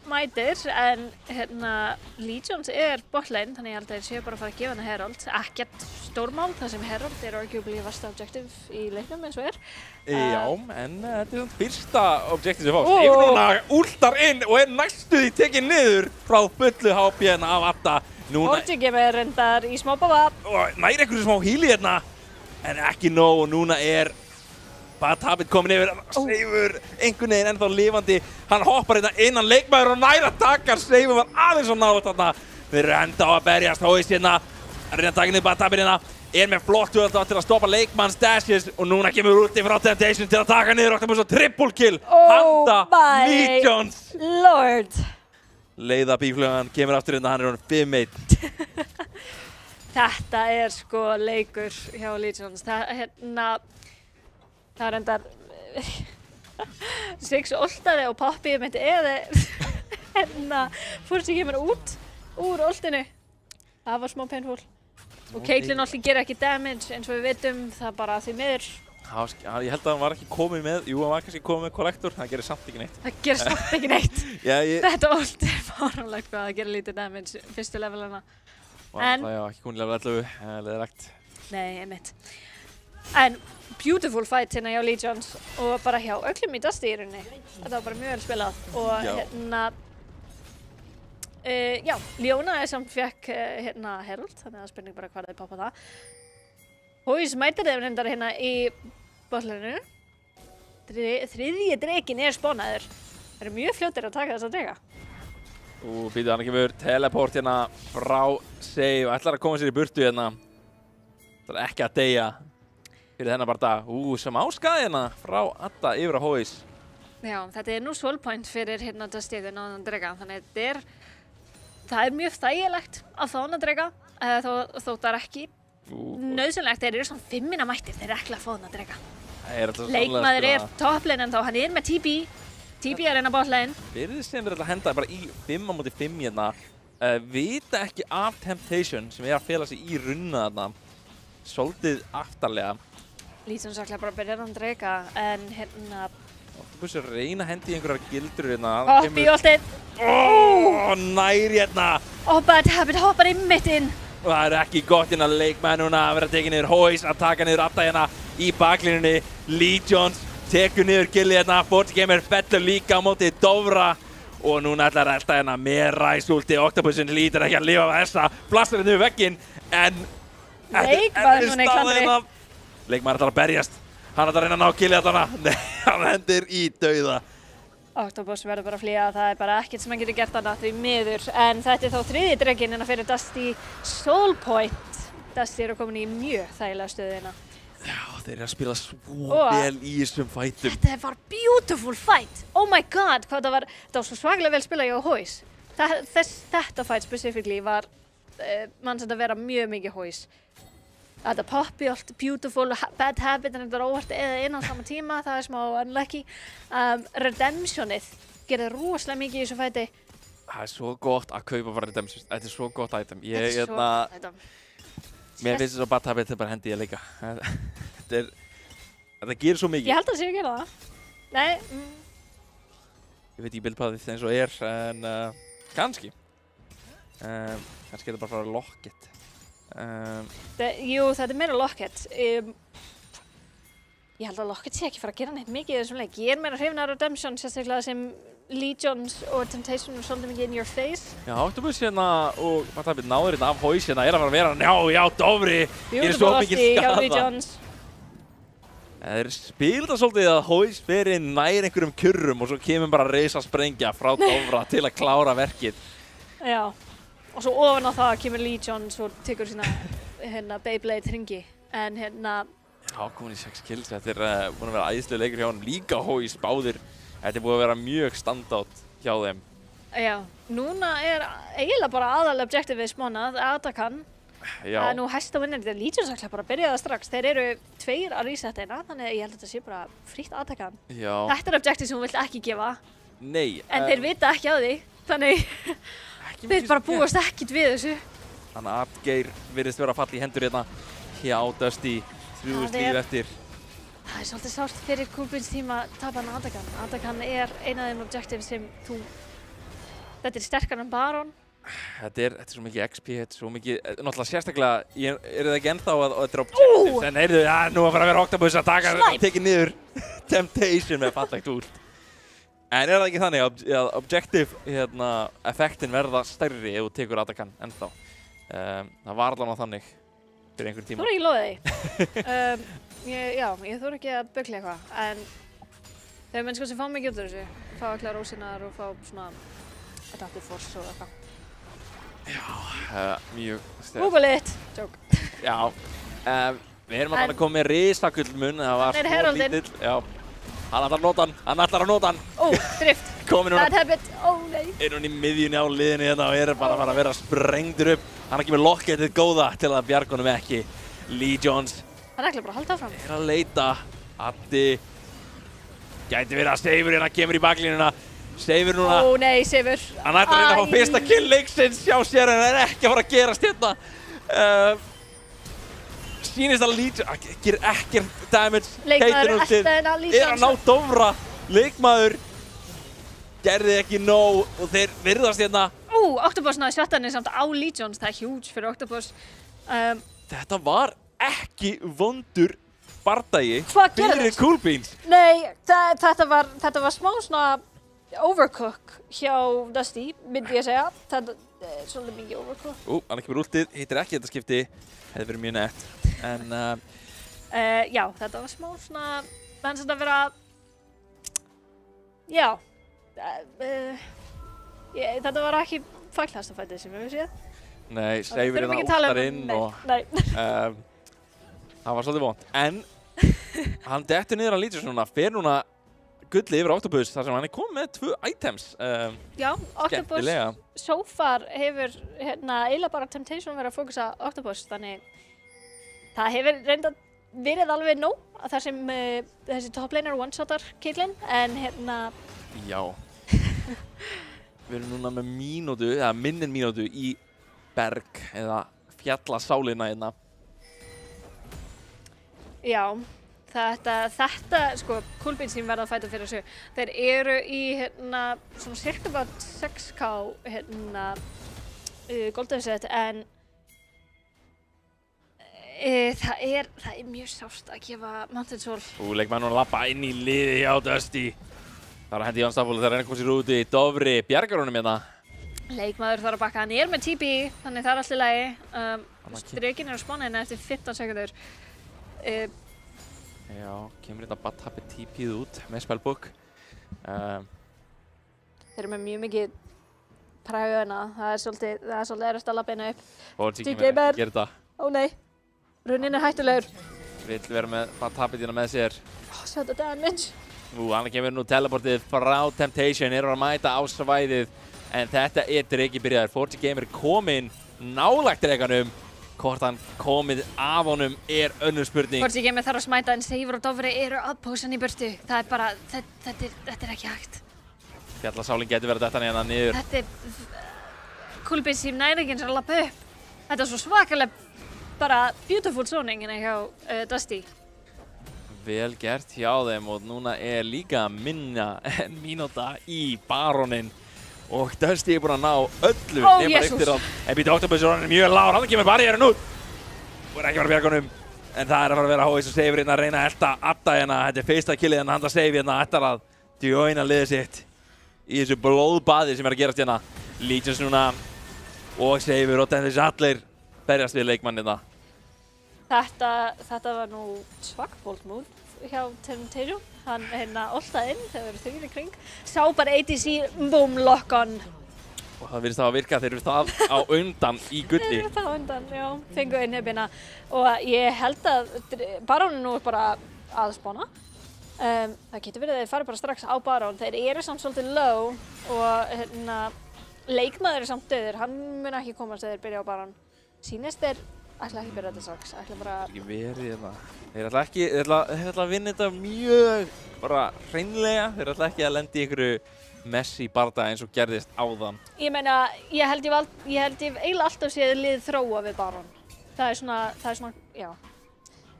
mætir, en hérna Legions er botlane, þannig ég held að þeir séu bara að fara að gefa hana Herald. Ekkert stórmál, þar sem Herald er arguably vasta objective í leiknum eins og er. Já, en þetta er svona fyrsta objective sem fást. Eivor núna últar inn og er næstuði tekið niður frá fullu HP hérna af Adda. Horti kemur reyndar í smá báða. Og næri einhverju smá híli hérna, en ekki nóg og núna er Bad Habit komin yfir, Seifur einhvern veginn ennþá lifandi. Hann hoppar hérna innan leikmaður og næra takkar. Seifur var aðeins og nátt þarna. Þeir eru enda á að berjast, Hoys hérna. Að reyna að taka niður Bad Habit hérna. Er með flott til að stoppa leikmann Stashes og núna kemur úti frá Temptation til að taka niður Octopus og triple kill. Handa Legions. Lord. Leiða bíflugan kemur aftur hérna, hann er honum 5-1. Þetta er sko leikur hjá Legions. Það er endar Six oltaði og Poppy myndi eða hérna fór sem kemur út úr oltinu. Það var smá painful. Og Caitlyn alltaf gerir ekki damage eins og við vitum, það bara því miður. Ég held að hann var ekki komið með, hann var kannski komið með kollektor, það gerir samt ekki neitt. Það gerir samt ekki neitt. Þetta olt er fáránlegt hvað það gerir lítið damage fyrstu levelina. Það já, ekki komið level 11, leðilegt. Nei, einmitt. En beautiful fight hérna hjá Legions og bara hjá öllum í Dusty í rauninni. Þetta var bara mjög vel spilað og hérna já, Leona samt fekk hérna Herald, þannig að spurning bara hvað þeir poppa það. Hoys mætir þeim reyndar hérna í botlaninu. Þriðji drekinn er spawnaður. Þeir eru mjög fljótir að taka þessa dreka. Býtu, hann kemur teleport hérna frá Save og ætlar að koma sér í burtu hérna. Það er ekki að deyja fyrir þennan bara dag. Sem áskaði hérna frá Adda yfir á Hoys. Já, þetta er nú soul point fyrir hérna Dusty þegar náðan drega, þannig það er mjög þægilegt að fá hann að drega, þótt það er ekki nauðsynlegt. Þeir eru svona 5 mættir, þeir eru ekki að fá hann að drega. Leikmaður er topplane en þá, hann er með TB. TB er hérna botlane. Virðist sem þeir að henda bara í 5-5 hérna. Vita ekki af Temptation sem er að fela sig í runna þarna. Svolítið aftarlega. Lítið svo bara að byrja að drega, en hérna Octopus er að reyna að hendi í einhverjar gildur hérna. Hopp í oltið. Næri hérna. Bad Habit hoppar einmitt inn. Og það er ekki gott inn að leikmenn núna að vera að tekið niður Hoys, að taka niður Adda hérna í baklínunni. Legions tekur niður gilli hérna. Forti kemur fellur líka á móti Dofra. Og núna ætlar að elta hérna með ræsulti. Octopusin lítur ekki að lifa af þessa. Blastar niður vegginn, en leikmaður núna í klandri. Leikmaður ætlar að berjast. Hann ætlar að reyna að ná gilli þarna. Nei, hann hendir í dauða. Octopus verður bara að flýja, það er bara ekkert sem hann getur gert þarna því miður. En þetta er þá þriðji drekinn hérna fyrir Dusty Soul Point. Dusty eru komin í mjög þægilega stöðu hérna. Já, þeir eru að spila svo vel í þessum fætum. Þetta var beautiful fight. Oh my god, hvað það var svo svakalega vel spilað hjá Hoys. Þetta fight specifically var mann sem að vera mjög mikið Hoys. Þetta Poppy, allt beautiful, Bad Habit er þetta óvart eða inn á sama tíma, það er smá unlucky. Redemptionið gerði rosalega mikið í þessu fæti. Það er svo gott að kaupa bara Redemption, þetta er svo gott item. Þetta er svo gott item. Mér finnst þess að Bad Habit er bara hendi ég leika. Þetta gerir svo mikið. Ég held að það sé að gera það. Nei. Ég veit ekki bildpaðið eins og er, en kannski. Kannski er þetta bara að fara locket. Jú, þetta er meira locket. Ég held að locket sé ekki fara að gera neitt mikið í þessum leik. Ég er meira hrifin af Redemption, sérstaklega sem Legions og Temptation er svolítið mikið in your face. Já, Octopus hérna og Bad Habit náður hérna af Hoys hérna er að fara að vera já, Dofri. Beautiful ofti hjá Legions. Þeir spila þetta svolítið að Hóis fer inn nær einhverjum kurrum og svo kemur bara risa sprengja frá Dofra til að klára verkið. Já, og svo ofan á það kemur Legion og tekur sína Beyblade hringi. En Já, komin í 6 kills. Þetta búin að vera æðislega leikur hjá honum. Líka Hóis báðir. Þetta búið að vera mjög standout hjá þeim. Já, núna eiginlega bara aðal objectivið smánað, Atakan. Já. Það nú hæsta vinnandi, Legion saklega bara byrjaði það strax. Þeir eru 2 að resetta hérna, þannig að ég held að þetta sé bara frítt Atakan. Já. Þetta objective sem hún vilt ekki gefa. Nei. En þeir vita ekki á því, þannig þeir bara búast ekkert við þessu. Þannig að Artgeir virðist vera að falla í hendur hérna hjá Dusty. 3 líf eftir. Það svolítið sárt fyrir Coolbeans tím að tapa hann Atakan. Atakan eina af þeim objective sem þetta sterkar en Baron. Þetta er svo mikið XP, þetta er svo mikið, náttúrulega sérstaklega, það ekki ennþá að þetta er objectives, en heyrðu, nú að fara að vera Octopus að tekið niður Temptation með fallegt út. En það ekki þannig að objective effektin verða stærri ef þú tekur Atakan ennþá. Það var allavega þannig fyrir einhvern tíma. Þú ekki loðið því. Ég þóra ekki að bugla eitthvað, en þegar menn sem fá mikið út af þessu, fá allar rósinnar og fá svona adaptive force og eitthvað. Já, mjög stærkt. Google it! Joke. Já, við erum að koma með risagullmun, það var svo lítill. Já, hann ætlar að nota hann. Ó, drift. Komin núna. Bad habit, ó nei. Hún í miðjunni á liðinni hérna og bara að fara að vera sprengdur upp. Hann ekki með locketið góða til að bjarga honum ekki. Legions. Hann ætlar bara að halda áfram. Að leita. Addi. Gæti verið að Seifur hérna kemur í baklínuna. Seifur núna. Ó nei, Seifur. Hann ætlar að reyna að fá fyrsta kill leiksins hjá sér en það er ekki að fara að gerast hérna. Sýnist að Legion gerir ekkert damage. Leikmaður elta Legion. Að ná Dofra. Leikmaður gerði ekki nóg og þeir virðast hérna. Octopus náði svettanir samt á Legions. Það er huge fyrir Octopus. Þetta var ekki vondur bardagi fyrir Coolbeans. Nei, þetta var smá svona overcook hjá Dusty, myndi ég segja. Þetta er svolítið mikið overcook. Hann kemur últið, hittir ekki þetta skipti. Hefði verið mjög nett. En já, þetta var smá svona, það er svona að vera, já, þetta var ekki fæklasta fætið sem við séð. Nei, Seifur hérna últar inn og það var svolítið vont. En hann dettur niður að Legions núna, fer núna gulli yfir Octopus þar sem hann komið með 2 items. Já, Octopus so far hefur eiginlega bara Temptation verið að fókusa Octopus, þannig það hefur reynda verið alveg nóg þar sem þessi toplaner one-shotar Caitlyn, en Já. Við erum núna með mínútu, eða minnin mínútu í berg eða fjallasálina hérna. Já. Þetta, sko, Coolbeans sem verða að fæta fyrir þessu, þeir eru í, svona cirka about 6k, goldafsett, en það er mjög sárt að gefa Mountain Soul. Leikmaður núna lappa inn í liði hjá Dusty. Það er að hendi í Unstoppable, það er að koma sér úti. Dofri bjargar honum hérna. Leikmaður þarf að bakka, hann með TP, þannig það er allt í lagi. Strekinn á spáninu eftir 15 sekundur. Já, kemur þetta Bad Habit TP-ð út með spellbook. Þeir eru með mjög mikið præguna, það er svolítið erfitt að labba inn upp. Forgy kemur ekki að gera þetta. Ó nei, runnin er hættulegur. Vill vera með Bad Habit með sér. Sjá þetta damage. Hann kemur nú teleportið frá Temptation, að mæta á svæðið. En þetta dreki byrjaður. Forgy Gamer kominn nálægt drekanum. Hvort hann komið af honum önnur spurning. Forgy Gamer þarf að smæta en Seifur og Dofri eru að pósa hann í burtu. Það er bara, þetta er ekki hægt. Fjallasálinn getur verið þetta hérna niður. Þetta Coolbeans sem næri ekki eins og að lappa upp. Þetta er svo svakalega bara beautiful zoning hérna hjá Dusty. Vel gert hjá þeim og núna líka minna en mínúta í Baroninn. Og Dusty búinn að ná öllu nema eftir hann. En býti Octopus er mjög lágur, hann kemur barrierinn út. Og ekki fara bjarga honum. En það að fara að vera Hóis og Seifur hérna að reyna að elta Adda hérna. Þetta fyrsta killið hérna, handa Seifur hérna ætlar að joina liðið sitt í þessu blóðbaði sem að gerast hérna. Legions núna og Seifur og þessi allir berjast við leikmann hérna. Þetta var nú svakbold move hjá Tatum. Hann oltaði inn þegar við þrýr í kring. Sá bara ADC, boom, lock on. Og það virðist að virka, þeir eru það á undan í gulli. Þeir eru það á undan, já. Fengu innhefina. Og ég held að Barónin nú bara að spána. Það getur verið að þeir fari bara strax á Barón. Þeir eru samt svolítið low og leikmaður er samt döður. Hann mun ekki komast þegar þeir byrja á Barón. Sýnist þeir ætla ekki byrja þetta strax. Ætla bara... Ekki verið þetta. Þeir ætla að vinna þetta mjög bara hreinlega. Þeir ætla ekki að lenda í einhverju Messi bardaga eins og gerðist áðan. Ég meina, ég held ég eiginlega alltaf séð lið þróa við Barón. Það er svona, já.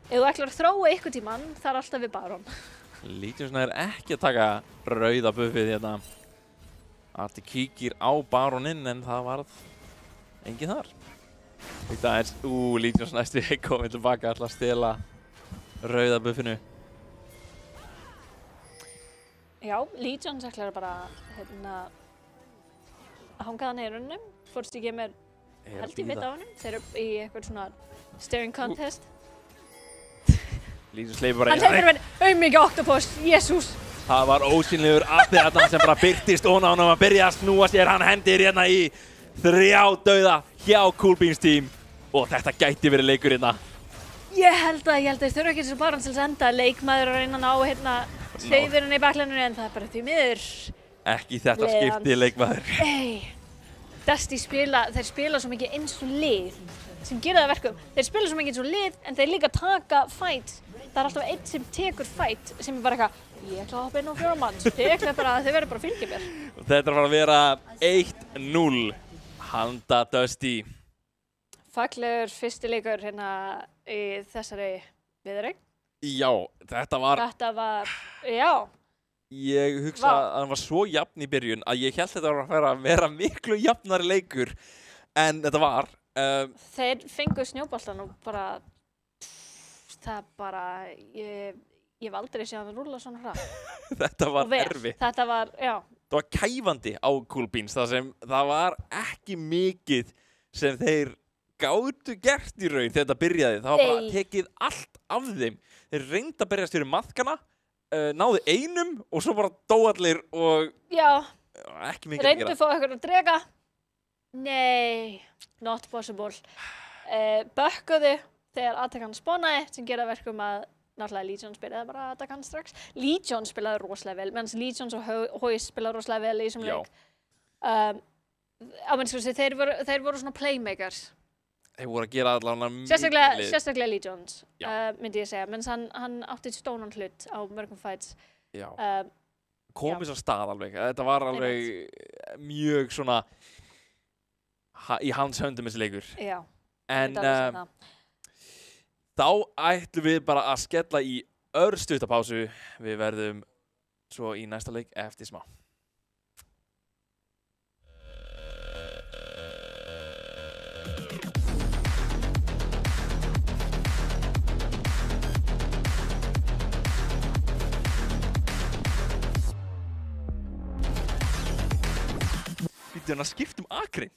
Ef þú ætlar að þróa ykkur tímann, það er alltaf við Barón. Legion er ekki að taka rauða buffið hérna. Arti kíkir á Baróninn en það varð enginn þar. Þetta er, Legion næstu komið tilbaka að stela rauða buffinu. Já, Legions ætlar bara að hanga það niður húnnum. Fórst ekki með held ég vita á húnnum. Þeir eru í eitthvað svona staring contest. Legion sleipur bara hann hleypur með mikið octopus, jésús. Það var ósynlegur Arti þarna sem bara birtist og hann að byrja að snúa sér. Hann hendir hérna í 3 dauða hjá Cool Beans team og þetta gæti verið leikur hérna. Ég held að þeir þurfa ekki eins og Barón til að enda leikmaður að reyna að ná sveifirinn í baklænunni en það er bara því miður. Ekki þetta skipti leikmaður. Dusty þeir spila svo mikið eins og lið sem gera það verkum. Þeir spila svo mikið eins og lið en þeir líka taka fight. Það er alltaf einn sem tekur fight sem er bara eitthvað, ég ætla að hoppa inn á 4 manns. Þau verður bara að fylgja mér. Þetta er að vera 1-0 handa Dusty. Fallegur fyrsti leikur hérna í þessari viðureign. Já, þetta var, já. Ég hugsa að hann var svo jafn í byrjun að ég held þetta var að vera miklu jafnari leikur en þetta var. Þeir fengu snjóboltan og bara, ég hef aldrei séð hann rúlla svona hratt. Þetta var erfitt. Þetta var, já. Það var kæfandi á Cool Beans það var ekki mikið sem þeir gátu gert í raun þegar þetta byrjaði. Það var bara tekið allt af þeim. Þeir reyndu að berjast fyrir maðkana, náðu einum og svo bara dó allir og ekki mikið að gera. Reyndu að fá eitthvað að drega. Nei, not possible. Bökkuðu þegar attakan spánaði sem gera verkum að náttúrulega Legion spilaði bara attakan strax. Legion spilaði rosalega vel, meðan Legions og Hoist spilaði rosalega vel í þessum leik. Þeir voru svona playmakers. Þeir voru að gera allavega sérstaklega Legions, myndi ég segja. Menn hann átti stónan hlut á mörgum fights. Komið svo stað alveg. Þetta var alveg mjög svona í hans höndum þessi leikur. Já, en þá ætlum við bara að skella í örstutta pásu. Við verðum svo í næsta leik eftir smá. Býttu hann að skipta akrein?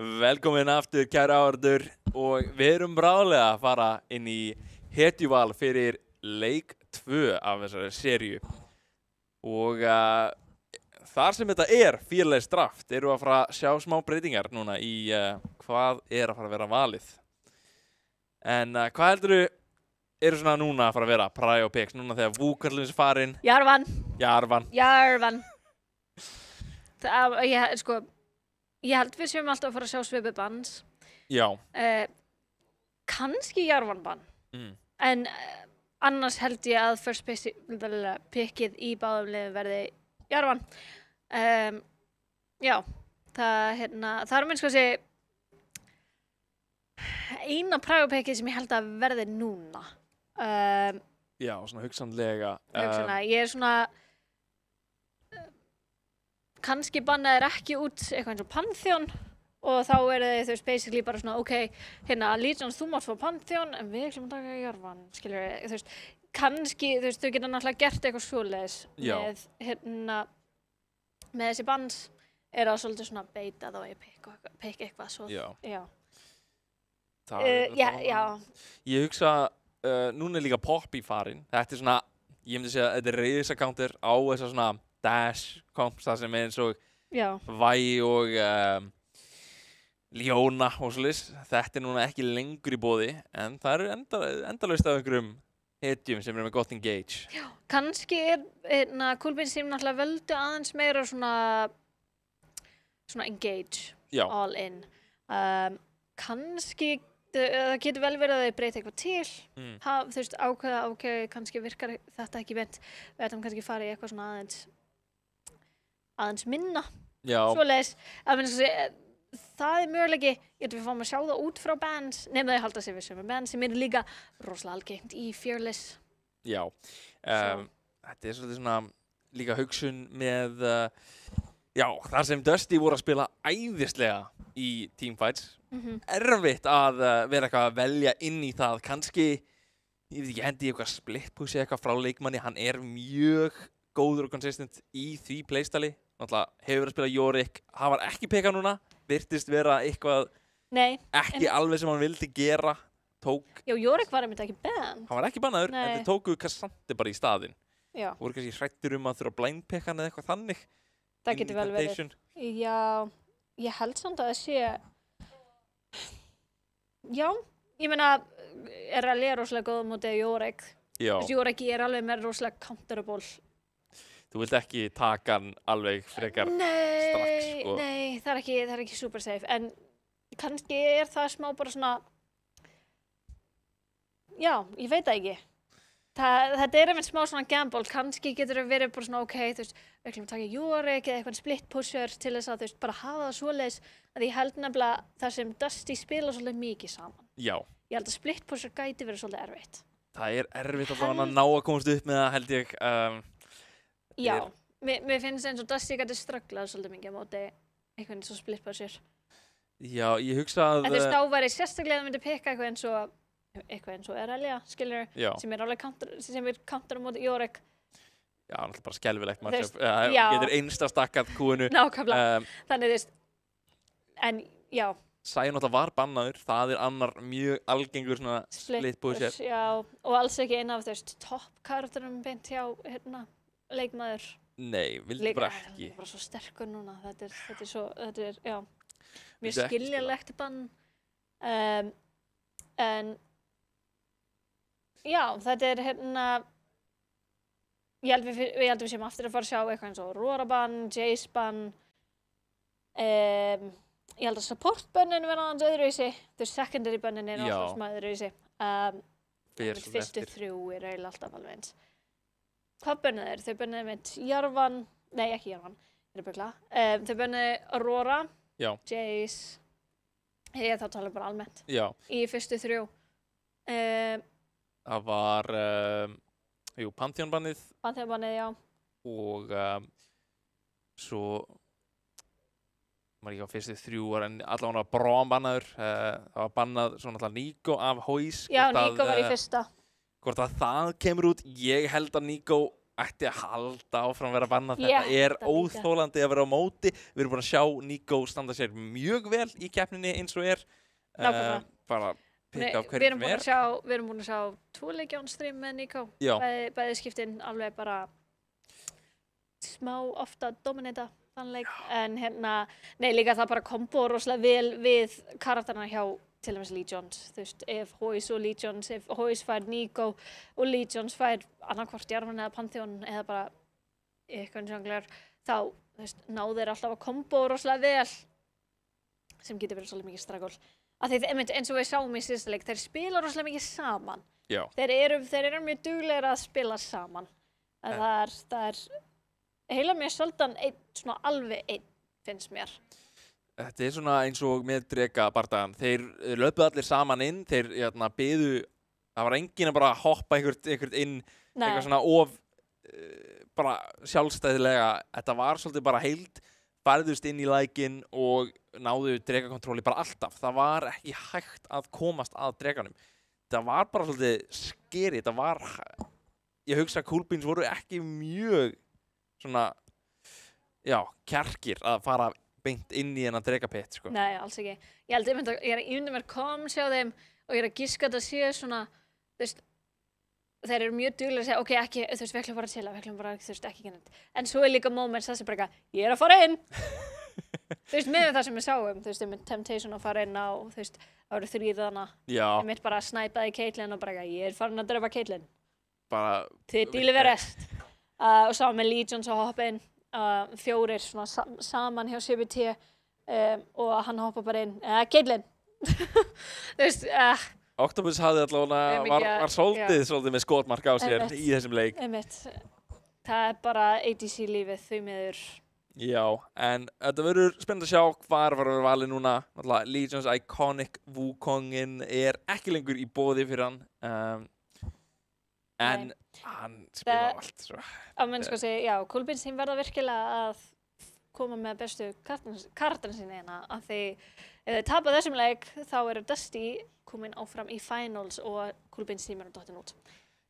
Velkomin aftur, kæra áhorfendur, og við erum bráðlega að fara inn í hetjuval fyrir leik 2 af þessari seríu. Og þar sem þetta er fearless draft, erum við að fara að sjá smá breytingar núna í hvað er að fara að vera valið. En hvað heldurðu eru svona núna að fara að vera prio picks, núna þegar Vúkarlins er farinn? Jarvan. Ég held við séum alltaf að fara að sjá svipið bans. Já. Kannski Jarvan bann. En annars held ég að first pickið í báðum liðum verði Jarvan. Já, það er minnst hvað sé eina prio pickið sem ég held að verði núna. Já, svona hugsanlega. Ég er svona kannski bannaðir ekki út eitthvað eins og Pantheon og þá er þau basically bara svona ok, Legions þú mátt fá Pantheon en við ætlum að taka Jarvan, skilur við, kannski, þau geta náttúrulega gert eitthvað svoleiðis með þessi bans er það svolítið svona beita þá ég pikk eitthvað svo. Já. Ég hugsa, núna er líka Poppy farinn, þetta er svona, ég myndi segja að þetta er risacounter á þessa svona Dash komps, það sem er eins og Vi og Leona og svoleiðis. Þetta er núna ekki lengur í boði, en það eru endalaust af einhverjum hetjum sem eru með gott engage. Já, kannski er Coolbeans sem náttúrulega völdu aðeins meira svona engage, all in. Kannski, það getur vel verið að þau breyta eitthvað til, þú veist, ákveða, ok, kannski virkar þetta ekki beint, við ætlum kannski að fara í eitthvað svona aðeins minna, svoleiðis, það er möguleiki, getum við fáum að sjá það út frá bands, nema þau halda sig við sömu bands sem er líka rosalega algengt í fearless. Já, þetta er svolítið svona líka hugsun með, þar sem Dusty voru að spila æðislega í teamfights, erfitt að vera eitthvað að velja inn í það, kannski, ég veit ekki, hendi eitthvað split push eitthvað frá leikmanni, hann er mjög góður og consistent í því playstyle, náttúrulega hefur verið að spila Yorick, hann var ekki pekka núna, virtist vera eitthvað ekki alveg sem hann vildi gera, Já, Yorick var einmitt ekki bann. Hann var ekki bannaður, en þeir tóku Cassandra bara í staðinn. Voru kannski hrættir að þurfa að blind pekka hann eða eitthvað þannig. Það getur vel verið. Já, ég held samt að það sé, já, ég meina, Rally er rosalega góð á móti Yorick. Yorick er alveg með rosalega counterable. Þú vilt ekki taka hann alveg frekar strax, sko? Nei, það er ekki super safe, en kannski er það smá bara svona, já, ég veit það ekki. Þetta er einmitt smá svona gamble, kannski getur það verið bara svona, ok, þú veist, við ætlum að taka Yorick eða eitthvað split pusher til þess að, þú veist, bara hafa það svoleiðis, að ég held nefnilega það sem Dusty spila svolítið mikið saman. Já. Ég held að split pusher gæti verið svolítið erfitt. Það er erfitt að ná að komast upp með það, held ég. Já, mér finnst eins og Dusty gæti strugglað svolítið mikið á móti eitthvað eins og split pusher. Já, ég hugsa að... En þú veist, þá væri sérstaklega að myndi pikka eitthvað eins og Aurelia, skilur, sem er alveg counter á móti Yorick. Já, náttúrulega bara skelfilegt matchup. Getur einstastakkað kúinu. Nákvæmlega, þannig þú veist, en já. Sion náttúrulega var bannaður, það er annar mjög algengur svona split pusher. Já, og alls ekki eina af þú veist, top karakterum beint hjá, leikmaður. Nei, vildi bara ekki. Bara svo sterkur núna, þetta er, já, mjög skiljalegt bann. En, já, þetta er ég held við séum aftur að fara að sjá eitthvað eins og Aurora bann, Jace bann. Ég held að support bönnin verða aðeins öðruvísi. Þau secondary bönnin er alltaf smá öðruvísi. Fyrstu 3 er eiginlega alltaf alveg eins. Hvað bönnið þeir? Þau bönnið með Jarvan, nei ekki Jarvan, þau bönnið Aurora, Jace, ég þá tala bara almennt, í fyrstu 3. Það var, Pantheon bannið. Pantheon bannið, já. Og svo, maður ekki á fyrstu 3 var allavega Braum bannaður, það var bannað svona alltaf Nico af Hoys. Já, Nico var í fyrsta. Hvort að það kemur út, ég held að Nico ætti að halda áfram að vera bannað. Ég Þetta er held það líka. óþólandi að vera á móti. Við erum búin að sjá Nico standa sér mjög vel í keppninni eins og er. Nákvæmlega. Bara pikka á Við hverjum erum búin að sjá, við erum búin að sjá 2 leiki on stream með Nico. Já. Bæði skiptin alveg bara smá ofta dominata þann leik. En nei líka það bara kombo rosalega vel við karakterina hjá til dæmis Lee Jones. Þú veist, ef Hoyes og Lee Jones, ef Hoyes fær Nico og Lee Jones fær annarkvort Jarvan eða Pantheon eða bara eitthvað sjanglar, þá þú veist, ná þeir alltaf að kombo rosalega vel sem getur verið svolítið mikið straggle. Af því eins og við sáum í síðasta leik, þeir spila rosalega mikið saman. Já. Þeir eru mjög duglegir að spila saman. En það er heila mjög sjaldan svona alveg einn, finnst mér. Þetta er svona eins og með drega bardagan. Þeir löpuðu allir saman inn, þeir biðu, það var enginn að bara hoppa einhvert inn, eitthvað svona bara sjálfstæðilega. Þetta var svolítið bara heild, færðust inn í lækinn og náðu dregakontróli bara alltaf. Það var ekki hægt að komast að dreganum. Það var bara svolítið skeri, ég hugsa að Cool Beans voru ekki mjög svona, kjarkir að fara beint inn í hennar dregapitt, sko. Nei, alls ekki. Ég held ég er að ímynda mér koms hjá þeim og ég er að giska að það sé svona, þú veist, þeir eru mjög duglegir að segja, ok, ekki, þú veist, við ætlum bara að chilla, við ætlum bara, þú veist, ekki gennandi. En svo er líka moments það sem bara eitthvað, ég er að fara inn. Þú veist, með það sem við sáum, þú veist, með Temptation að fara inn á, þú veist, það voru 3 þarna. Já. Ég mitt bara snæpaði Caitlyn og bara eitthvað, ég er farin að drepa Caitlyn. Bara... Þið dílið við rest. Og sá með Legions að hoppa inn. 4 svona saman hjá CBT og hann hoppa bara inn Caitlyn þú veist Octopus hafði allavega var svolítið með skotmark á sér í þessum leik. Það er bara ADC lífið því miður. Já, en þetta verður spennandi að sjá hvar var að vera valið núna. Legions Iconic Wukongin er ekki lengur í boði fyrir hann. En hann spila á allt svo. Að menn sko segja, já, Cool Beans team verða virkilega að koma með bestu karakterinn sinni hérna af því ef þeir tapa þessum leik þá eru Dusty komin áfram í finals og Cool Beans team eru dottin út.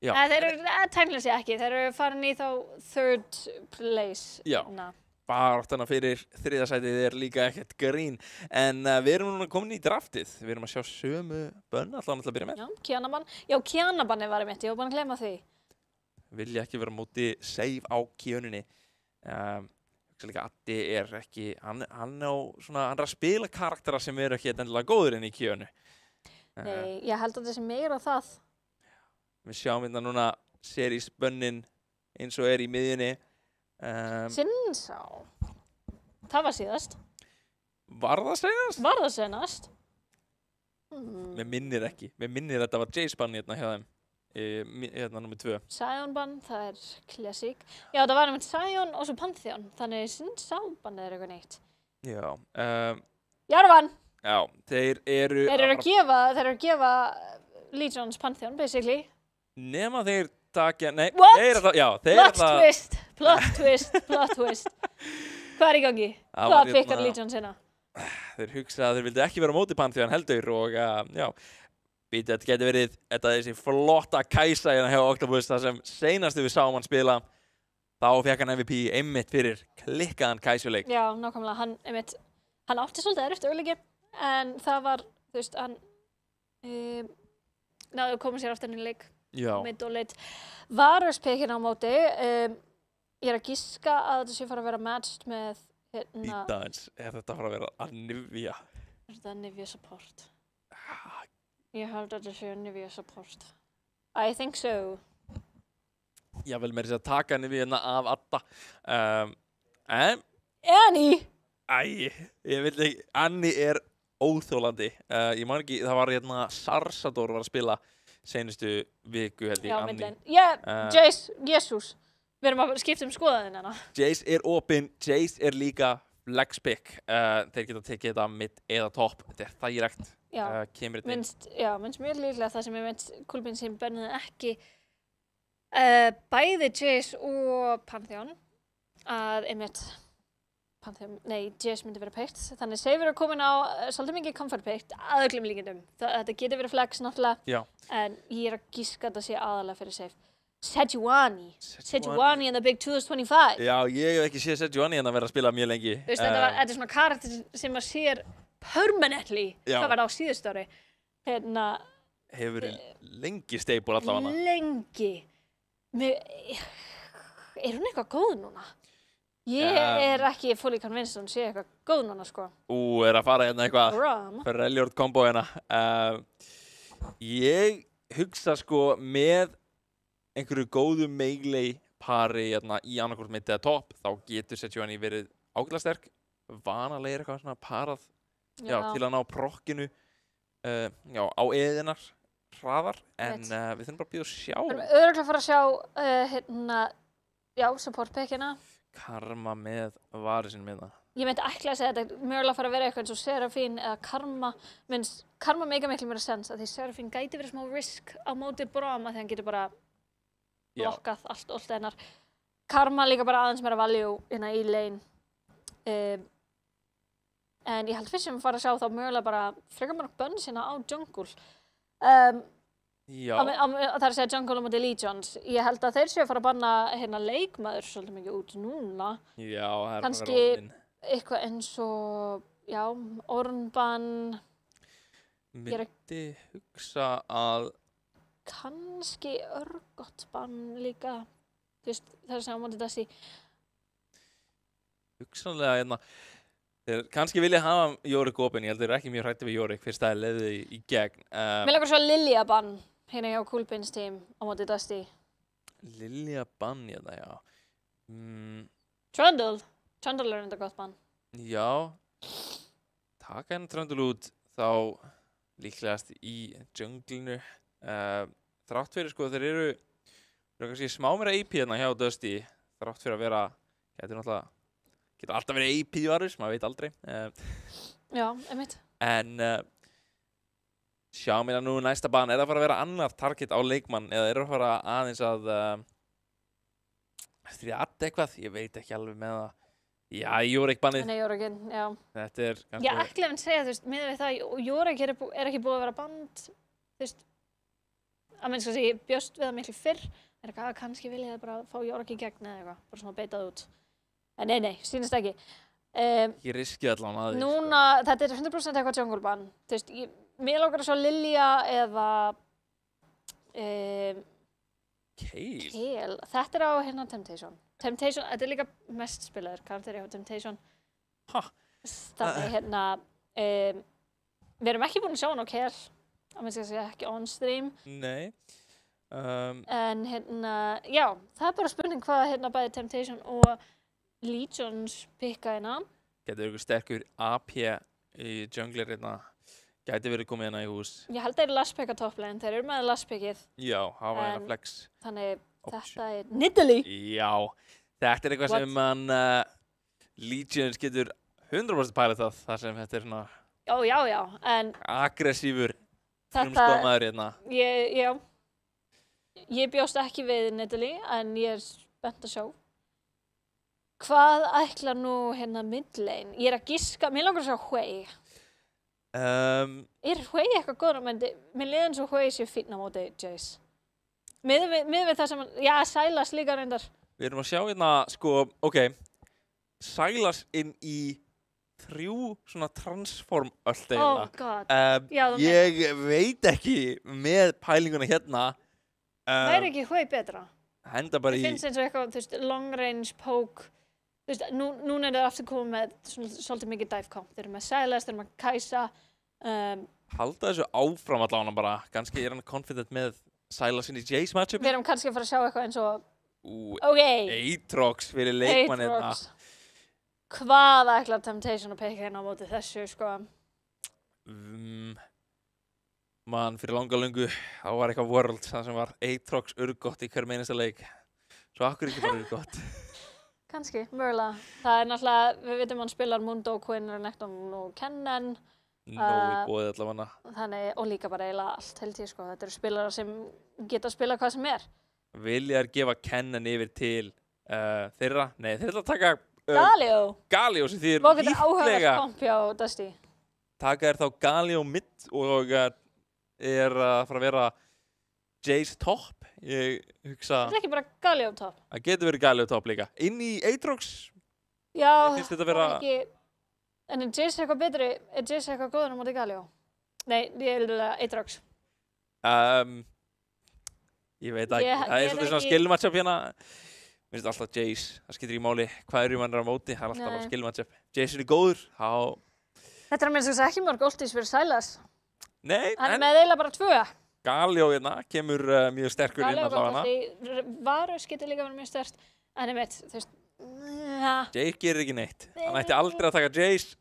Já. Þeir eru tæknilega sér ekki, þeir eru farin í þá 3rd place. Já. Baráttuna fyrir 3. sætið er líka ekkert grín. En við erum núna komin í draftið. Við erum að sjá sömu bönn, allan að byrja með. Já, Kianaban. Já, Kianaban var mitt, ég var búin að glemma því. Vilja ekki vera móti save á Kionunni. Hugsa líka Addi er ekki, hann er að spila karaktera sem eru ekki endilega góður inn í Kionu. Nei, ég held að það sé meira það. Við sjáum hérna núna series bönnin eins og er í miðjunni. Sinnsá. Það var síðast. Var það senast? Var það senast? Mér minnir ekki. Mér minnir að þetta var Jace-bann hérna hjá þeim. Hérna nummer 2. Sion-bann, það er klassík. Já, það var með Sion og svo Pantheon. Þannig Sinnsá-bann er eitthvað neitt. Já. Jarvan! Já, þeir eru að gefa Legions Pantheon, basically. Nema þeir takja... Nei, What? Plot twist. Hvað er í gangi? Hvað pikkar Legions hérna? Þeir hugsa að þeir vildi ekki vera á móti Pantheon heldur og þetta geti verið þessi flotta Kæsa hérna hjá Octopus þar sem seinast við sáum hann spila þá fekk hann MVP einmitt fyrir klikkaðan Kæsuleik. Já, nákvæmlega, hann átti svolítið erfitt auðleiki en það var, þú veist, hann náðu að koma sér aftur inn í leik. Já. Mitt og leitt. Varus pekinn á móti, ég er að giska að þetta sé fara að vera matched með Býta eins, er þetta fara að vera Anivia? Er þetta Anivia support? Ég held að þetta sé Anivia support. I think so. Ég vil meira að taka Anivia af Adda. Annie! Ég vil ekki, Annie er óþjólandi. Ég man ekki, það var Sarsador var að spila seinustu viku held ég. Já, myndin. Jace, Jesus. Við erum að skipta skoðaðinn hérna. Jace er opinn, Jace er líka flex pick. Þeir geta tekið þetta mid eða topp. Þetta er þægilegt. Já, minnst mjög líklega það sem ég minnst Cool Beans sem bönnuði ekki bæði Jace og Pantheon að einmitt Jace myndi vera picked. Þannig Save er komin á svolítið mikið comfort picked að öllum líkindum. Þetta getur verið flex náttúrulega. Já. En ég er að giska að það sé aðalega fyrir Save. Sejuani in the Big 2025. Já, ég hef ekki séð Sejuani hérna vera að spila mjög lengi. Þú veist, þetta er svona karakter sem maður sér permanently hvað var á síðust ári. Hérna, Hefur lengi stable allavega. lengi. Er hún eitthvað góð núna? Ég er ekki fully convinced að hún sé eitthvað góð núna, sko. Er að fara hérna eitthvað Rum. Freljord kombo hérna. Ég hugsa sko með einhverju góðu melee pari hérna, í annarkvort mitt eða topp, þá getur Sejuani verið ágætlega sterk. Vanalega eitthvað svona parað til að ná prokkinu á eðinar hraðar, en við þurfum bara að bíða og sjá. Við erum örugglega að fara að sjá, support pickina. Karma með varisinn með það. Ég meinti ætla að segja þetta mögulega að fara að vera eitthvað eins og Seraphine eða Karma. Minnst Karma mega miklu meira sens að því Seraphine gæti verið smá risk á móti Braum að því hann getur bara blokkað allt hennar. Karma líka bara aðeins meira value hérna í lane. En ég held fyrst sem við fara að sjá þá mögulega bara frekar mörg bönns hérna á jungle. Það er að segja jungle á móti Legions. Ég held að þeir séu að fara að banna hérna leikmaður svolítið mikið út núna. Já, það er kannski bara orðin. Eitthvað eins og, Ornban. Myndi hugsa að Kannski Urgot-ban líka. Þú veist, það er að segja á móti Dusty. Hugsanlega hérna. Þeir kannski vilja hafa Yorick opinn, ég held þeir eru ekki mjög hræddir við Yorick fyrst það er leiðið í gegn. Mér langar svo Lilia-ban hérna hjá Coolbeans team á móti Dusty. Lilia-ban, já. Trundle er enda gott ban. Já. Taka henni Trundle út þá líklegast í junglinu. Þrátt fyrir sko þeir eru kannski smá meira AP hérna hjá Dusty. Þrátt fyrir að vera, getur alltaf verið AP-varus, maður veit aldrei. Já, einmitt. En sjá mér að nú næsta ban, er það að fara að vera annar target á leikmann eða er það að fara aðeins að þrjátt eitthvað? Ég veit ekki alveg með það. Já, Yorick-bannið. Nei, Yorick-in, já. Þetta er kannski... Ég ætla að segja, þú veist, miðað við það, Yorick er ekki búið að vera band, þú veist, að minnst að ég bjóst við það miklu fyrr, er eitthvað að kannski vilja það bara fá Yorick í gegn eða eitthvað, bara svona beitað út. En nei, sýnist ekki. Ég riski allan að því. Núna, þetta er 100% eitthvað jungle ban. Þú veist, mér langar að sjá Lilia eða Kayle. Þetta er á hérna Temptation. Þetta er líka mest spilaður karakter á Temptation. Þannig hérna, við erum ekki búin að sjá hann á Kayle. Að minnst að segja ekki on stream. Nei. En hérna, já, það er bara spurning hvað hérna bæði Temptation og Legions pikka hérna. Getur ykkur sterkur AP í jungler hérna. Gæti verið komið hérna í hús. Ég held að þeir eru last pick á topplane. Þeir eru með last pickið. Já, hafa hérna flex. Þannig þetta er Nidalee. Já, þetta er eitthvað sem mann Legions getur 100% pælið það. Þar sem þetta er svona... Já, en... aggressífur frumskómaður hérna. Já. Ég bjóst ekki við Nidalee, en ég er spennt að sjá. Hvað ætlar nú hérna midlane? Ég er að giska, mér langar að sjá Hwei. Er Hwei eitthvað góður? Mér liði eins og Hwei sé fínn á móti Jace. Miðað við það sem, já, Sylas líka reyndar. Við erum að sjá hérna, sko, Sylas inn í 3 svona transform öll eiginlega. Oh god. Ég veit ekki með pælinguna hérna. Væri ekki Hwei betra? Henda bara í... Ég finnst eins og eitthvað, þú veist, long range poke. Þú veist, núna er það aftur komið með svolítið mikið dive comp. Þeir eru með Sylas, þeir eru með Kai'Sa. Halda þessu áfram allavega bara. Kannski er hann confident með Sylas inn í Jace matchup. Við erum kannski að fara að sjá eitthvað eins og... Aatrox fyrir leikmann hérna. Hvað ætlar Temptation að peka hérna á móti þessu, sko? Fyrir langa-lungu, þá var eitthvað World, það sem var Aatrox Urgot í hverjum einasta leik. Svo akkur ekki bara Urgot. Kannski, mögulega. Það er náttúrulega, við veitum hann spilar Mundo, Quinn, Renekton og Kennen. Nói bóðið allavega. Þannig, og líka bara eiginlega allt held ég, sko. Þetta eru spilarar sem geta að spila hvað sem er. Vilja þær gefa Kennen yfir til þeirra? Nei, þeir ætla að taka... Galio sem þýr líklega... Má getur áhugað komp hjá Dusty. Taka þér þá Galio mitt og er að fara að vera Jace top. Ég hugsa Þetta er ekki bara Galio top. að getur verið Galio top líka. Inn í Aatrox. Já, Mér finnst þetta vera- það er ekki... En er Jace eitthvað betri? Er Jace eitthvað góður á móti Galio? Nei, ég vil Aatrox. Ég veit ekki. Ég- Það ég er er svolítið svona ekki- skill-matchup hérna. Mér finnst alltaf Jace. Það skiptir í máli hvað er mann er á móti. Það er alltaf Nei. bara skill-matchup. Jace er góður. Þetta er að minnst þess að ekki mörg ultis fyrir Sylas. Nei, Hann er en með eiginlega bara 2. Galio hérna kemur mjög sterkur inn Galio allavega. gott Varus getur líka verið mjög sterkt. En ég veit, þú veist... Jace gerir ekki neitt. Hann ætti aldrei að taka Jace.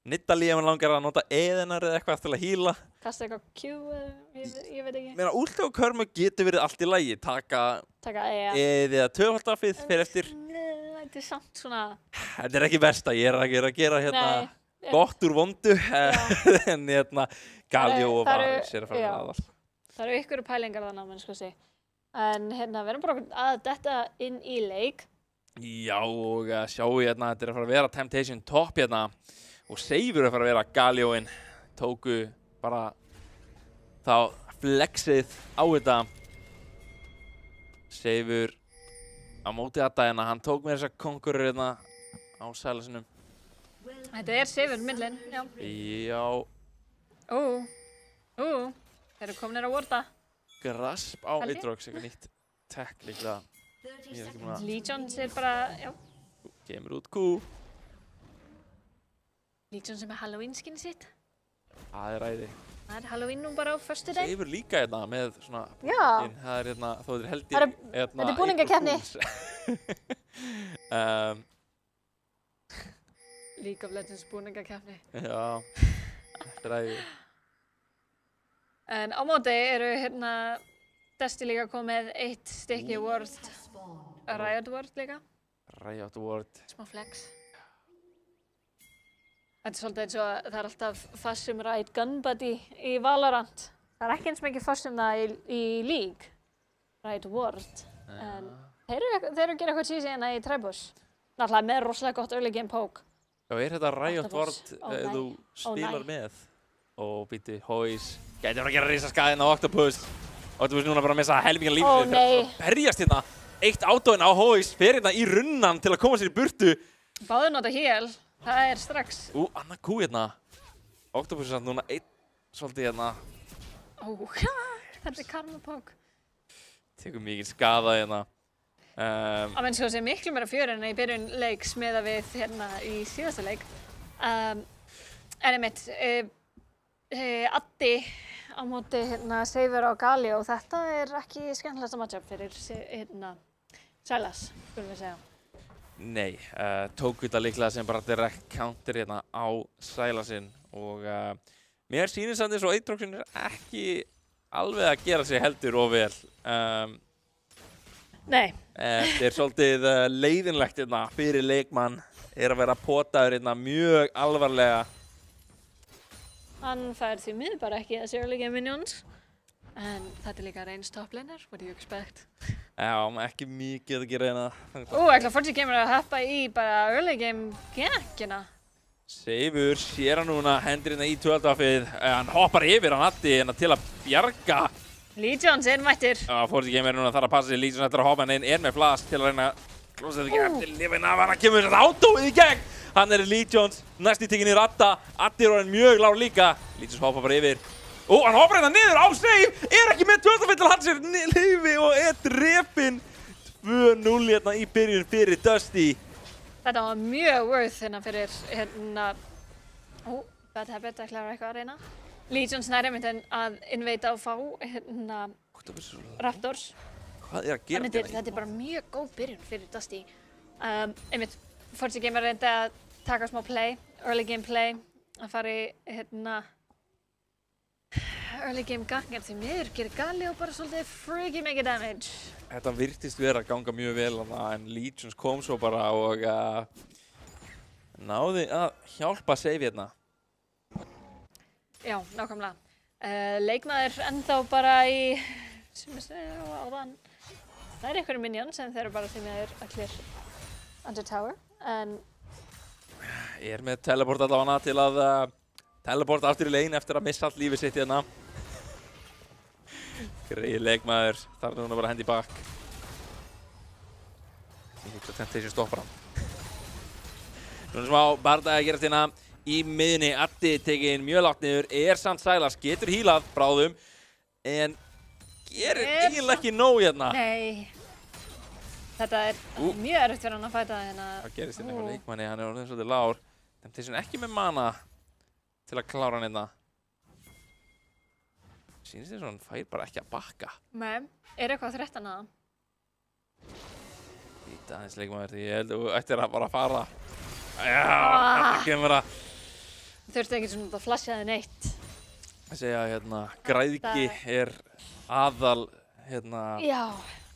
Nidalee ef hann langar að nota eðinar eða eitthvað til að heala. Kasta eitthvað Q, ég veit ekki. Meina, últi og körmu getur verið allt í lagi. Taka Taka EA. eða töfaldafið fyrir eftir. Þetta er samt svona... Þetta er ekki besta. Ég er að gera hérna Nei. gott úr vondu. En hérna Galio og Það eru- Varus er að fara já. með aðall. Það eru ykkur pælingar þannig, menn sko sé. En hérna, við erum bara að detta inn í leik. Já, og sjáu hérna, þetta er að fara að vera Temptation top hérna. Og Seifur er að fara að vera Galioinn. Tóku bara þá flexið á þetta. Seifur á móti þetta hérna. Hann tók með þessa konkurur hérna á Sylasinum. Þetta er Sivur, myndlinn, já. Já, Þeir eru kominir að vorta. grasp á Held ég. Aatrox, eitthvað nýtt tech líklega. Ég er ekki búin að Legions er bara, já. kemur út kú. Legions er með Halloween skin sitt. Það er æði. Það er Halloween nú bara á föstu dag. Seifur líka hérna með svona Já. pumpkin. Það er hérna, þó þetta er held Það ég er- hérna, þetta er búningakeppni. League of Legends búningakeppni. Já, þetta er æði. En á móti eru hérna Desti líka komið 1 stykki World, Riot World líka. Riot World. Smá flex. Þetta er svolítið eins og það er alltaf Fassum Riot Gunbuddy í Valorant. Það er ekki eins mikið Fassum það í League, Riot World. En þeir eru að gera eitthvað cheesy hérna í Tribus. Náttúrulega með rosalega gott early game poke. Já, er þetta Riot Octopus. World Ó, ef nei. þú Ó, spilar nei. með? Og býti, Hóis. Gæti að gera risaskaðinn á Octopus. Octopus núna bara að missa helmingan Ó, lífið. nei. Berjast hérna. Eitt átóin á Hóis. Fer hérna í runnan til að koma sér í burtu. Báður nota heal. Það er strax. Annað kú hérna. Octopus er samt núna einn svolítið hérna. Þetta er karma poke. Tekur mikið skada hérna. Að menn sko sé miklu meira fjör en í byrjun leiks meða við hérna í síðasta leik. En einmitt, Addi á móti hérna Seifur á Galio og þetta er ekki skemmtilegasta matchup fyrir hérna Sylas, skulum við segja. Nei, tók þetta líklega sem bara direct counter hérna á Sylasinn og mér sýnist samt eins og Aatroxin er ekki alveg að gera sig heldur of vel. Nei, Þetta er svolítið leiðinlegt hérna fyrir leikmann, er að vera potaður hérna mjög alvarlega. hann fær því miður bara ekki þessi early game minions. En þetta er líka Reigns top laner, what do you expect? Já, ekki mikið að gera hérna. Ætla Forgy Gamer að hoppa í bara early game gekkina. Seifur sér hann núna, hendur hérna í 12-afið, hann hoppar yfir hann Addi hérna til að bjarga. Legions er mættir. Forty Gamer núna þarf að passa sig, Legions eftir að hoppa hann inn, er með flash til að reyna að klósa þetta ekki eftir lifin af hann, kemur þetta átóið í gegn. Hann er Legions, næst í tekinni Radda, Addi er orðinn mjög lágur líka. Legions hoppa bara yfir. Hann hoppar hérna niður á Seif, er ekki með 12-afið til að hann sér lifi og er drepinn. 2-0 hérna í byrjun fyrir Dusty. Þetta var mjög worth hérna fyrir hérna... Bad Habit ætlaði eitthvað að reyna. Legions næri einmitt að inveita og fá hérna Raptors. Hvað er að gera Þannig þetta er bara mjög góð byrjun fyrir Dusty. Einmitt, Forgy Gamer reyndi að taka smá play, early game play, að fara í hérna early game gang, en því miður gerir Galio bara svolítið freaky mikið damage. Þetta virtist vera að ganga mjög vel en Legions kom svo bara og náði að hjálpa Seif hérna. Já, nákvæmlega. Leikmaður ennþá bara í, sem ég segja áðan, það er einhverju minions en þeir eru bara því miður allir under tower. En Ég er með teleport allavega til að teleporta aftur í lane eftir að missa allt lífið sitt hérna. Greið leikmaður, þar núna bara hendi í bakk. Ég hugsa að Temptation stoppar hann. Núna smá bardaði að gerast hérna í miðunni. Addi tekinn mjög lágt niður, samt Silas, getur hílað bráðum, en gerir eiginlega ekki nóg hérna. Nei. Þetta mjög erfitt fyrir hann að fæta hérna. Það gerist hérna eitthvað leikmanni, hann orðinn svolítið lár. Temptation ekki með mana til að klára hann hérna. Sýnist þess að hann fær bara ekki að bakka. Nei, eitthvað 13 að hann? Líta aðeins leikmaður því ég held að þú ættir að bara fara. Já, þetta kemur að... Þurfti ekki svona að flasha þig neitt. Að segja hérna, græðgi aðal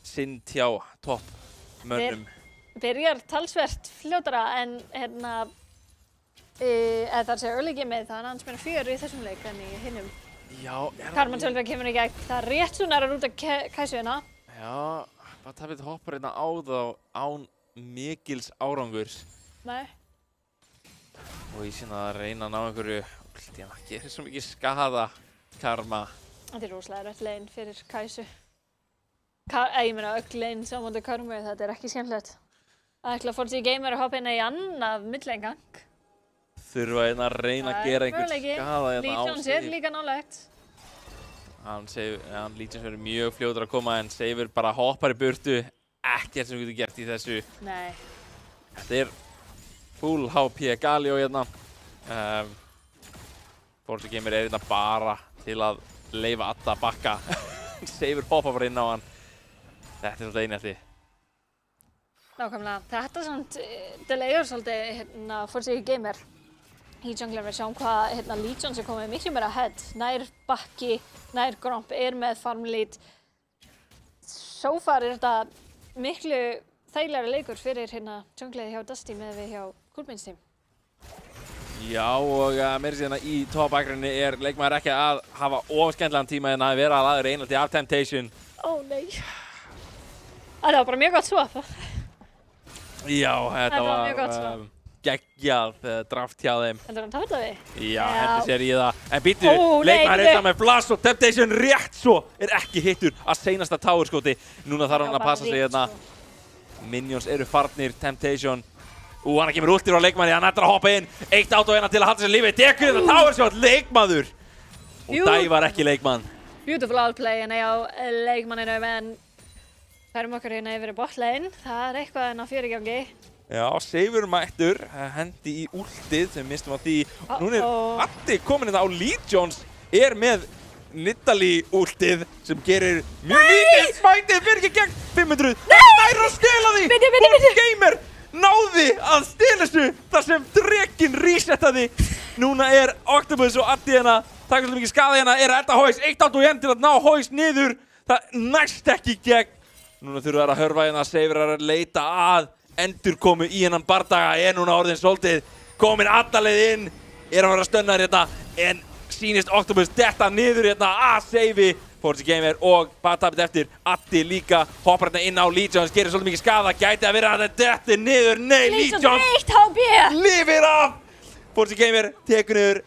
synd hjá toppmönnum. Byrjar talsvert fljótara en eða það að segja early gameið, það hans meina 4 í þessum leik en í hinnum. Já, Karman sjálfur kemur í gegn, það rétt svona að rúta Kæsu hérna. Já, Batabit hoppar hérna á þá án mikils árangurs. Nei. Og ég síðan að reyna að ná einhverju, hann gerir svo mikið skada, Karma. Þetta rosalega rétt lane fyrir Kæsu. Ég meina öll lane saman á Karmu, þetta ekki skemmtilegt. Það ætla að fór sig í gamer að hoppa inn í annað millengang. Þurfa hérna að reyna að gera einhvern skada hérna á Legions líka nálægt. Legions verður mjög fljótur að koma en Seifur bara hoppar í burtu. Ekkert sem getur gert í þessu. Nei. Þetta full HP Galio hérna. Forza Gamer hérna bara til að leyfa Adda að bakka. Seifur hoppa bara inn á hann. Þetta svolítið einhelti. Nákvæmlega. Þetta samt delayur svolítið Forza Gamer. Í jungler við sjáum hvað Legions komið miklu meira ahead. Nær bakki, nær Gromp með farm lead. So far þetta miklu þægilegri leikur fyrir junglið hjá Dusty með við hjá Coolbeans team. Já, og meira síðan í toppakrinni leikmaður ekki að hafa ofskemmtilegan tíma en að vera aðraður einhalti af Temptation. Ó nei. Það var bara mjög gott swap. Já, þetta var geggjað draft hjá þeim. Heldur hann tapta við? Já, hendur sér í það. En býttu, leikmaður þetta með flash og Temptation rétt svo ekki hittur að seinasta tower skoti. Núna þarf hann að passa sig hérna. Minions eru farnir, Temptation. Hann kemur últir á leikmanni, hann ætlar að hoppa inn. Eitt átó hérna til að halda sér lífið. Tekur þetta tower shot, leikmaður. Og dævar ekki leikmann. Beautiful outplay hérna hjá leikmanninu, en færum okkur hérna yfir í botlane. Það eitthvað að fyrirgangi. Já, Seifur mættur, hendi í últið sem mistum á því. Núna Addi komin hérna á Legions, með Nidalee últið sem gerir mjög lítið. Smætið fyrir ekki gegn 500. Nær að stela því! Forza Gamer náði að stela þessu þar sem Drekinn resetaði. Núna Octopus og Addi hérna, takk svolítið mikið skada hérna, að elda Hoist. 1-8 og til að ná Hoist niður. Það næst ekki gegn. Núna þurfa þær að hörfa hérna, Seifur að leita að endur komu í hennan bardaga, núna orðin svolítið komin alla leið inn, að fara að stönna hérna, en sýnist Octopus detta niður hérna að Seifi. Forza Gamer og Batabit eftir, Addi líka hoppar hérna inn á Legions, gerir svolítið mikið skada, gæti að vera að þetta detti niður, nei, Legions 1 HP! Lifir af! Forza Gamer tekur niður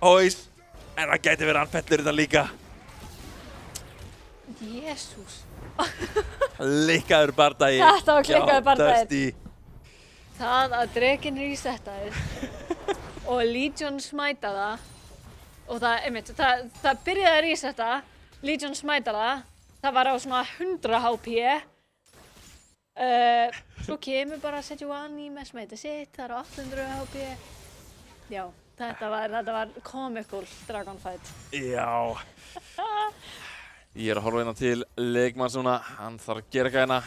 Hoist, en það gæti verið að hann fellur þetta líka. Jésús. Klikkaður bardagi. Þetta var klikkaður bardagi. Það að Drekinn resetaði og Legion smæta það og það byrjaði að reseta, Legion smæta það var á svona 100 HP. Svo kemur bara Sejuani með smæta sitt, það á 800 HP. Já, þetta var comical Dragonfight. Já. Ég að horfa hérna til leikmanns núna, hann þarf að gera eitthvað hérna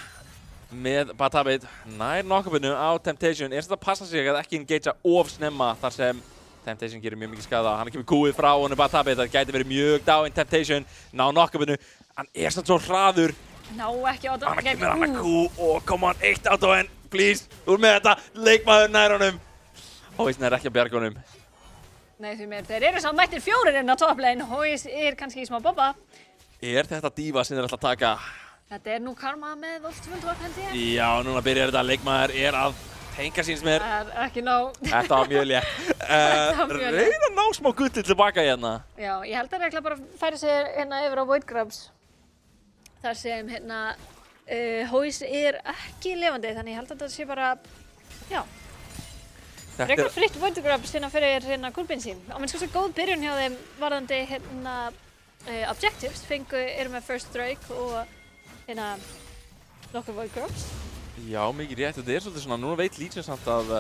með Batabit. Nær knockupinu á Temptation, samt að passa sig að ekki engagea of snemma þar sem Temptation gerir mjög mikið skada. Hann kemur kúið frá honum Batabit, það gæti verið mjög dáinn Temptation. Ná knockupinu, hann samt svo hraður. Ná ekki á það. Hann kemur hann að kú og come on, 1 átó en please, úr með þetta, leikmaður nær honum. Hoist nær ekki að bjarga honum. Nei því meir, þeir samt mættir 4 inn á toplane, Hoist kannski í smá bobba. Þetta dífa sem þeir ætla að taka? Þetta nú Karma með Voltmundvort held ég. Já, núna byrjar þetta, leikmaður að tengja síns mér. Það ekki nóg. Þetta var mjög létt. Reyna að ná smá gulli tilbaka hérna. Já, ég held að regla bara færi sér hérna yfir á Void Grubs. þar sem hérna Hóis ekki lifandi, þannig ég held að þetta sé bara, já, frekar fritt Void Grubs hérna fyrir hérna Coolbeans-team. Á minnst kannski góð byrjun hjá þeim varðandi hérna objectives, eru með First Strike og hérna nokkur Void Grubs. Já, mikið rétt, þetta svolítið svona, núna veit Legion samt að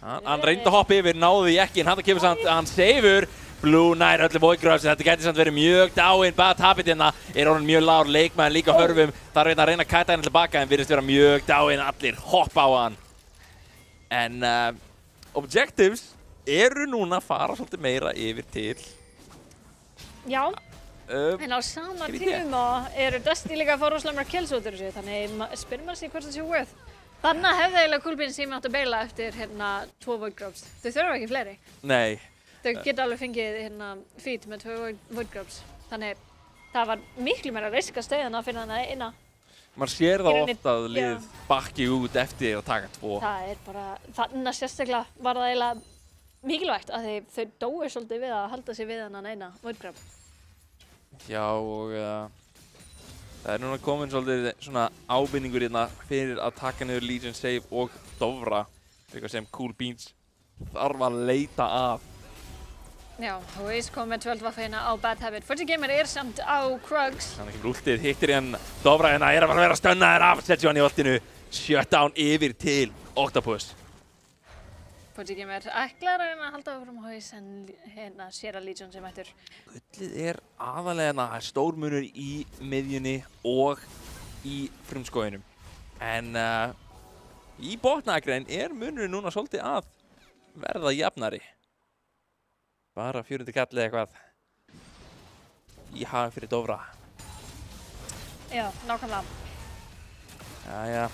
hann reyndi að hoppa yfir, náði því ekki, en hann kemur samt, hann seifur Blue nær öllu Void Grubs, þetta gæti samt verið mjög dáinn, Bad Habit hérna orðinn mjög lágur, leikmaður líka hörfum, þarf að reyna að kæta henni tilbaka, en virðist vera mjög dáinn, allir hoppa á hann. En objectives eru núna að fara svolítið meira yfir til. Já, en á sama tíma eru Dusty líka að fá rosalega mörg kills út úr þessu, þannig spyrir maður sig hvort það sé worth. Þannig hefði eiginlega Coolbeans-team átt að beila eftir hérna 2 Void Grubs. Þau þurfa ekki fleiri. Nei. Þau geta alveg fengið hérna feed með 2 Void Grubs. Þannig það var miklu meira risk að stöðuna að finna hana eina. Man sér það ofta að lið bakki út eftir að taka 2. Það bara, þannig sérstaklega var það eiginlega mikilvægt að þau dói svolítið við að halda sig við hana eina Void Grub. Já, og það núna komin svolítið svona ábyrningur hérna fyrir að taka niður Legion Save og Dofra, eitthvað sem Coolbeans þarf að leita að. Já, Hóis kom með 12 vaffa hérna á Bad Habit. FortiGamer samt á Krugs. Hann kemur últið, hittir hann Dofra hérna, að fara að vera stönnaður af, setja hann í oltinu, shutdown yfir til Octopus. FortiGamer ætlar að halda áfram Hóis en hérna sér að Legion sem ættur. Gullið aðalega hérna, stórmunur í miðjunni og í frumskóginum. En í botnagrein munurinn núna svolítið að verða jafnari. Bara 400 kall eða eitthvað í hafinn fyrir Dofra. Já, nákvæmlega. Jæja,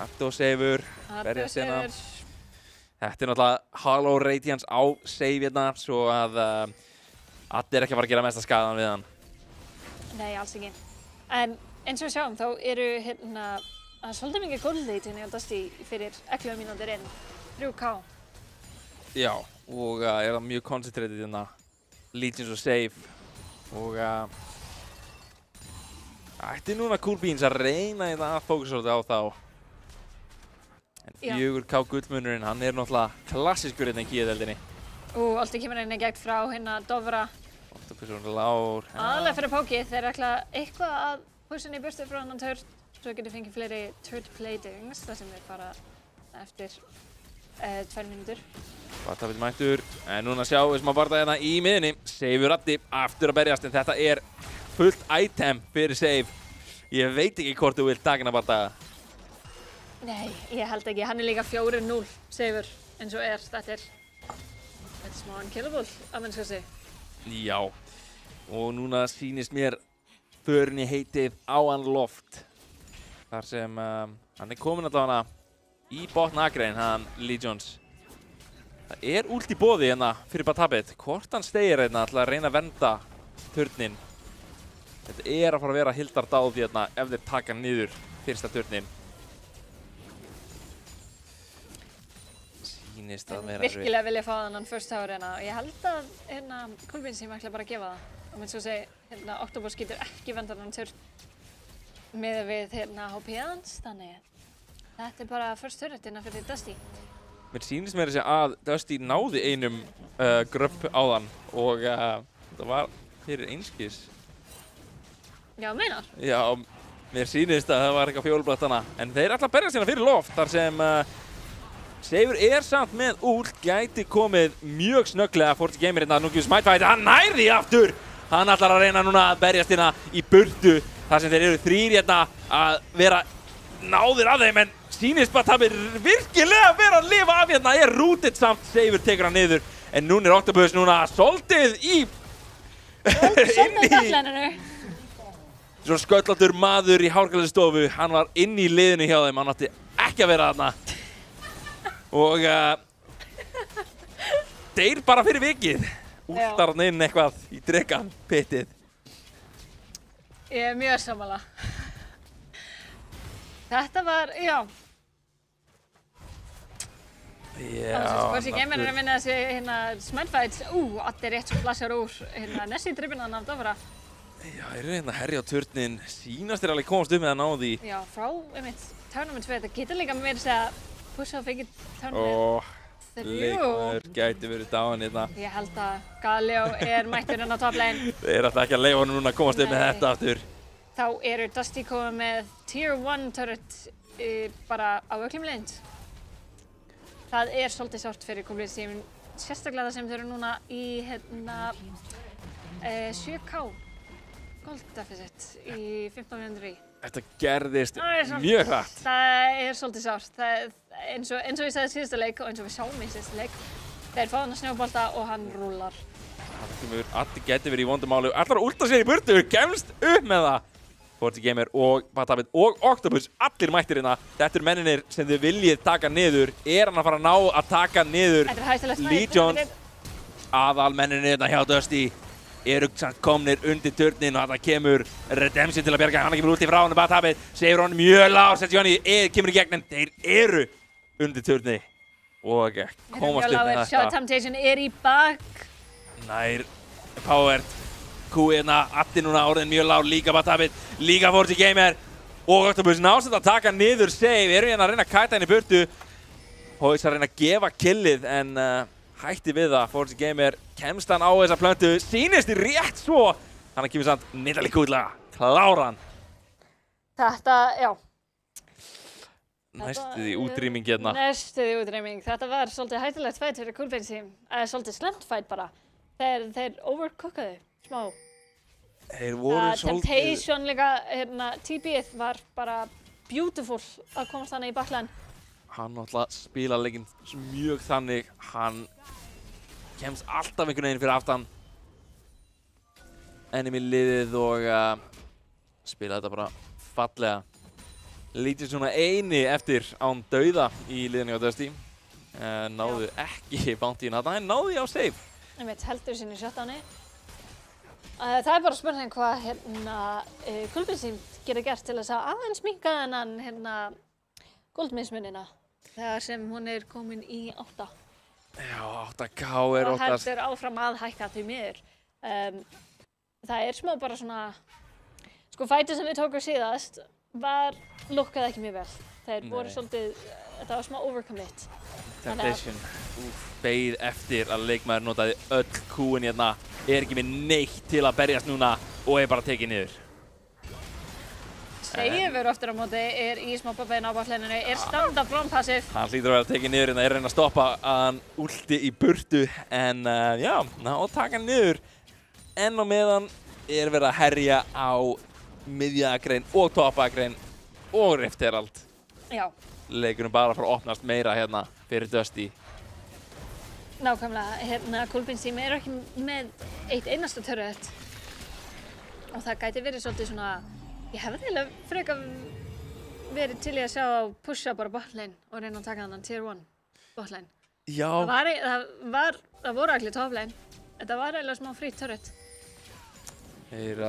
Autosavur, berjast hérna. Þetta náttúrulega Halo Radiance á save hérna, svo að allir ekki að fara að gera mesta skaðan við hann. Nei, alls ekki. En eins og við sjáum, þá eru hérna svolítið mikið goldleit hérna á Dusty fyrir 11 mínútur inn. 3K. Já, og það mjög concentrated hérna, Legions og save. Og ætti núna Coolbeans að reyna þetta að fókusa svolítið á þá. En 4K gullmunurinn, hann náttúrulega klassískur hérna í Kía-deildinni. Alltaf kemur hérna gegn frá hérna Dofra. Octopus og Lár. Aðalega fyrir Póki, þeir ætla eitthvað að pusha í burtu frá hann turd, svo getur fengið fleiri turd platings, það sem er bara eftir 2 mínútur. Batafell mættur, en núna sjáum við smá barða hérna í miðinni. Seifur Addi aftur að berjast, en þetta er fullt item fyrir Seif. Ég veit ekki hvort þú vilt taka hérna bardaga. Nei, ég held ekki. Hann er líka 4-0 Seifur eins og Þetta er smá unkillable að minnst að segja. Já, og núna sýnist mér förinni heitið á hann loft. Þar sem hann er komin allavega í botnagrein, hann Legions. Það er últ í boði hérna fyrir Batabit. Hvort hann stegir hérna til að reyna að vernda turnin. Þetta að fara að vera hildardáð hérna ef þeir taka niður fyrsta turnin. Sýnist að vera virkilega vilja fá þannan first tower hérna. Ég held að hérna Coolbeans-team ætla bara að gefa það. Og minnst svo að segja, hérna Octopus getur ekki verndað hann turn með við hérna HP-ans, þannig þetta er bara first turret hérna fyrir Dusty. Mér sýnist mér að segja að Dusty náði einum gröpp á þann og það var fyrir einskis. Já, meinar? Já, mér sýnist að það var eitthvað fjólublátt hana. En þeir ætla að berja sína fyrir loft þar sem Seifur samt með ult, gæti komið mjög snögglega. FortiGamer hérna, nú gefur smætfæti, hann nærði aftur! Hann ætlar að reyna núna að berjast hérna í burtu þar sem þeir eru 3 hérna að vera náðir af þeim, en sýnist bara að virkilega vera að lifa af hérna, rútið samt, Seifur tekur hann niður, en núna Octopus núna soldið í Soldið daflenninu. Svo sköllóttur maður í hárgræðsstofu, hann var inn í liðinu hjá þeim, hann átti ekki að vera þarna. Og deyr bara fyrir vikið. Últar hann inn eitthvað í drekan pitið. Ég mjög sammála. Þetta var, já. FortiGamer að vinna þessi hérna smellfights. Allir rétt svo flassar úr hérna Nessie-dribbinnan af Dofra. Já, hérna herja á turnin, sýnast þér alveg komast með að ná því. Já, frá, tournament 2, þetta getur líka meira að segja push á fengið tournament Og 3. leikmaður gæti verið dáin hérna. Ég held að Galio mættur á top lane. Þeir ætla ekki að leyfa honum núna að komast með þetta aftur. Þá eru Dusty komið með Tier 1 turret bara á öllum lanes. Það svolítið sárt fyrir Coolblades team, sérstaklega það sem þau eru núna í 7K gold deficit í 15 mínútur í. Þetta gerðist mjög hratt. Það svolítið sárt. Eins og ég sagði síðasta leik og eins og við sáum í síðasta leik, þeir fá hann að snjóbolta og hann rúlar. Addi geti verið í vondumáli, allar að últa sér í burtu, kemst upp með það. Forti Gamer og Batavit og Octopus, allir mættir hérna. Þetta menninir sem þið viljið taka niður. Hann að fara að ná að taka niður Legion? Aðal menninir hérna hjá Dusty eru komnir undir turnin og þetta kemur Redemption til að bjarga. Hann kemur út í frá hann, Batavit segir hann mjög lág, Johnny kemur í gegn en þeir eru undir turni og komast upp með þetta. Shot Temptation í bak. Nær Powered. Q-ina, Addi núna orðin mjög lág, líka Batavit, líka Forti Gamer og Octopus nást að taka niður save, hérna að reyna að kæta henni í burtu. Hóis að reyna að gefa killið en hætti við það. Forti Gamer kemst hann á þessa plöntu, sýnist rétt svo. Hann kemur samt nýttalík útlega, klára hann. Þetta, já. Næstuði útrýming hérna. Næstuði útrýming, þetta var svolítið hættulegt fight fyrir Coolblades team, svolítið slemt fight bara. Þeir overcookaðu. Smá. Þeir voru svolítið... Temptation líka, TB-ið var bara beautiful að komast þannig í baklæðin. Hann náttúrulega spila leikinn mjög þannig, hann kemst alltaf einhvern veginn fyrir aftan enemy liðið og spila þetta bara fallega. Lítið svona eini eftir án dauða í liðinu á Dusty. Náðu ekki bounty-inn að hann náði á save. Heldur sinni shutdowni. Það bara spurning hvað Coolblades team geta gert til þess að aðeins minnka þennan goldmismunina þegar sem hún komin í 8. Já, 8K oftast. Og heldur áfram að hækka því miður. Það smá bara svona, sko fightið sem við tókum síðast lukkaði ekki mjög vel. Þeir voru svolítið, þetta var smá overcommit. Temptation, beið eftir að leikmaður notaði öll Q-in hérna, ekki með neitt til að berjast núna og bara tekið niður. Seifur aftur á móti í smá babbeina á baklininu, standa frám passive. Hann hlýtur að vera tekið niður hérna, reyna að stoppa að hann últi í burtu en já, og taka hann niður. En á meðan verið að herja á miðja-akrein og topp-akrein og Rift Herald. Já. Leikurinn bara að fara að opnast meira hérna fyrir Dusty. Nákvæmlega, Coolblades team ekki með eitt einasta turret og það gæti verið svolítið svona, ég hefði eiginlega frekar verið til í að sjá að pusha bara botlane og reyna að taka þannig tier 1 botlane. Já. Það voru allir toplane, þetta var eiginlega smá frýtt turret. Þeir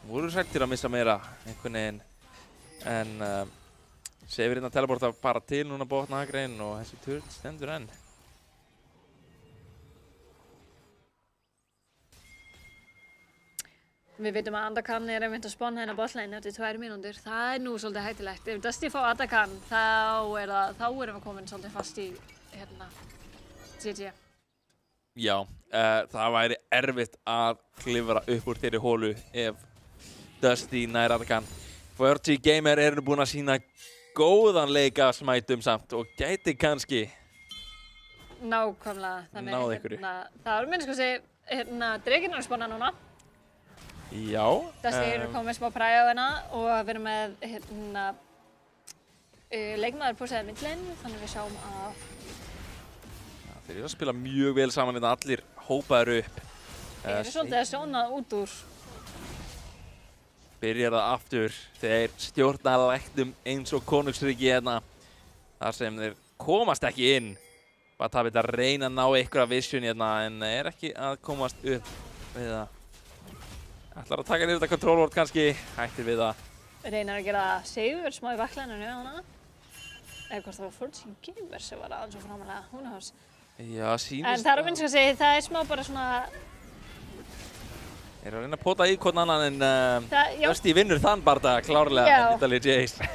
voru hrættir að missa meira einhvern veginn en Seifur hérna teleporta bara til núna botnagrein og þessi turret stendur enn. Við vitum að Andakan einmitt að spawna hérna botlane eftir 2 mínútur. Það nú svolítið hættulegt. Ef Dusty fá Andakan þá erum við komin svolítið fast í GG. Já, það væri erfitt að klifra upp úr þeirri hólu ef Dusty nær Andakan. Forti Gamer nú búin að sína góðan leik af smætum samt og gæti kannski náð einhverju. Það var minnst að segja, Drekinn spawna núna. Já. Dusty komið smá præja á hérna og við erum með leikmaður pussaði midlane, þannig við sjáum að þeir eru að spila mjög vel saman hérna, allir hópaður upp. Þeir eru svolítið að sjóna út úr. Byrjar það aftur, þeir stjórna læknum eins og konungsríki hérna, þar sem þeir komast ekki inn. Batavit að reyna að ná einhverja vision hérna en ekki að komast upp við það. Ætlar að taka niður þetta control ward kannski, hættir við það. Reynar að gera Seifur smá í baklæninu hana. Eða hvort það var Forti Gamer sem var aðeins og framalega, who knows. Já, sýnist en það minnst að segja, það smá bara svona Þeir eru að reyna að pota í hvern annan en Já. Dusty vinnur þann bardaga klárlega Já. en Italy Jace.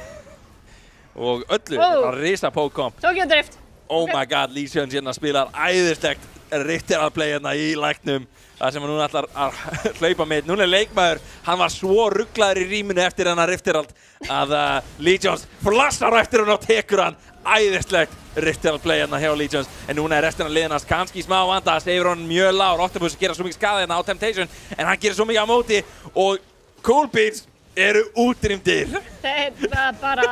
Og öllu, þetta er bara risa pókkomp. Tokyo Drift. Oh my god, Lee Sean hérna spilar æðislegt Rifteral play hérna í læknum. Það sem hann núna ætlar að hlaupa með. Núna er leikmaður, hann var svo rugglaður í rýminu eftir hennar Rifteral að Lee Jones flassar eftir hann og tekur hann. Æðislegt Rifteral play hérna hjá Lee Jones. En núna er restina af liðinans kannski smá vanda, segir hann mjög lágur. Octopus gera svo mikið skaði hérna á Temptation en hann gerir svo mikið á móti og Cool Beans eru útrýmdir. Það er bara,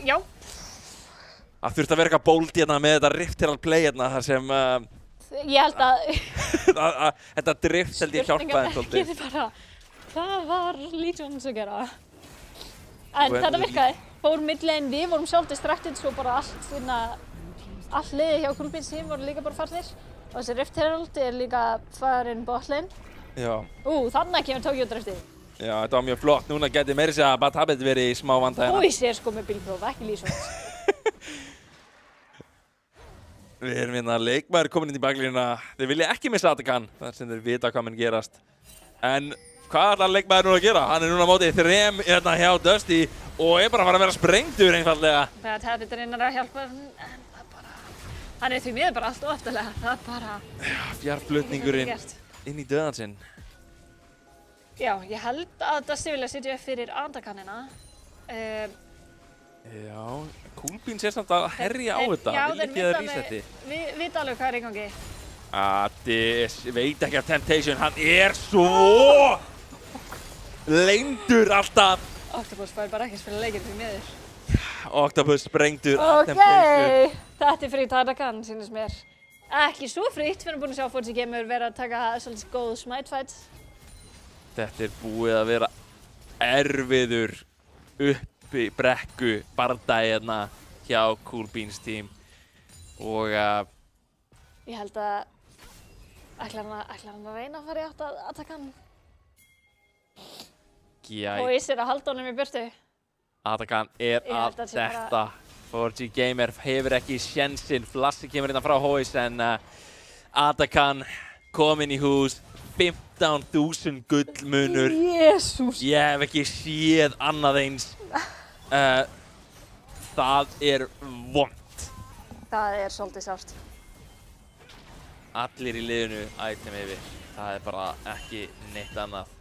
já. Það þurfti að vera eitthvað bold hérna með þetta Rifteral play hérna þar sem Ég held að þetta drift held ég hjálpaði svolítið. Ég bara, hvað var Lee Jones að gera? En þetta virkaði. Fór midlane, við vorum sjálf distracted svo bara allt liðið hjá Cool Beans team voru líka bara farnir. Og þessi Rift Herald er líka farinn botlane. Já. Þannig kemur Tokyo driftið. Já, þetta var mjög flott. Núna geti meira segja að Bad Habit verið í smá vanda hérna. Hóis er sko með bílpróf, ekki Lee Jones. Við erum hérna leikmaður komin inn í baklínuna. Þeir vilja ekki missa Atakan, þar sem þeir vita hvað mun gerast. En hvað ætlar leikmaður núna að gera? Hann er núna á móti 3 hérna hjá Dusty og er bara að fara að vera sprengtur einfallega. Bad Habit er innan að hjálpa en það bara, hann er því miður bara allt og eftirlega. Það bara... Já, fjarflutningurinn inn í döðan sinn. Já, ég held að Dusty vilja sitja upp fyrir Atakanina. Já, Cool Beans er samt að herja á þetta, vil ekki að resetti. Við vita alveg hvað er í gangi. Adi veit ekki af Temptation, hann er svo leyndur alltaf. Octopus fær bara ekki að spila leikinn því miður. Octopus sprengdur af Temptation. Þetta er frýtt Atakan, sýnist mér. Ekki svo frýtt, við erum búin að sjá að Forgy Gamer vera að taka svolítið góð smite fight. Þetta er búið að vera erfiður uppi brekku bardagi hérna hjá Cool Beans team og ég held að ætlar hann að reyna að fara í átt að Atakan. Hóis er að halda honum í burtu. Atakan er að detta. Forgy Gamer hefur ekki sjensinn. Flassi kemur hérna frá Hóis en Atakan kominn í hús. 15.000 gullmunur. Jésús! Ég hef ekki séð annað eins. Það er vont. Það er svolítið sárt. Allir í liðinu item yfir. Það er bara ekki neitt annað.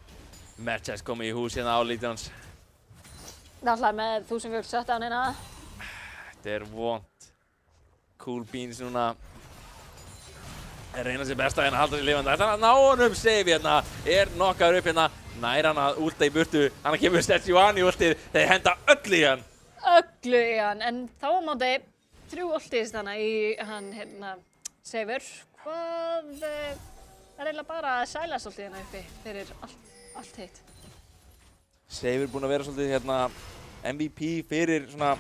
Merchants komið í hús hérna á Lee Jones. Náttúrulega með 1000 gull shutdown hérna. Þetta er vont. Cool Beans núna reyna sér besta hérna að halda sér lifandi. Þetta er að ná honum save hérna. Er knockaður upp hérna. Nær hann að últa í burtu. Hann kemur Sejuani últið. Þeir henda öll í hann. Öllu í hann. En þá á móti 3 ultis þannig í hann hérna Seifur. Hvað er eiginlega bara að sæla svolítið hérna uppi fyrir allt hitt. Seifur búinn að vera svolítið hérna MVP fyrir svona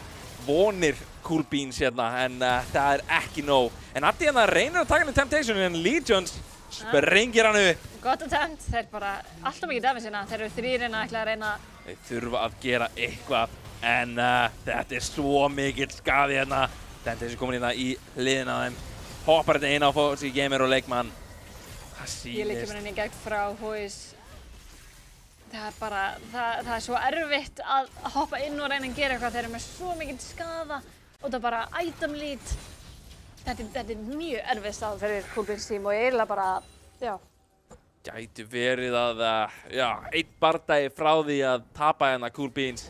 vonir Cool Beans hérna en það er ekki nóg. En Addi hérna reynir að taka hann í Temptation en Lee Jones sprengir hann upp. Gott attempt, þeir bara alltaf mikið damage hérna. Þeir eru 3 hérna ætla að reyna. Þeir þurfa að gera eitthvað en þetta er svo mikill skaði hérna. Temptation komin hérna í hliðina á þeim. Hoppar þetta inn á Forgy Gamer og leikmann. Það sýnist. Ég líka mér henni í gegn frá Hóis. Það er bara, það er svo erfitt að hoppa inn og reyna að gera eitthvað. Þeir eru með svo mikið skaða og það er bara item lead. Þetta er mjög erfið stað fyrir Cool Beans team og ég eiginlega bara, já. Gæti verið að, einn bardagi frá því að tapa hérna Cool Beans.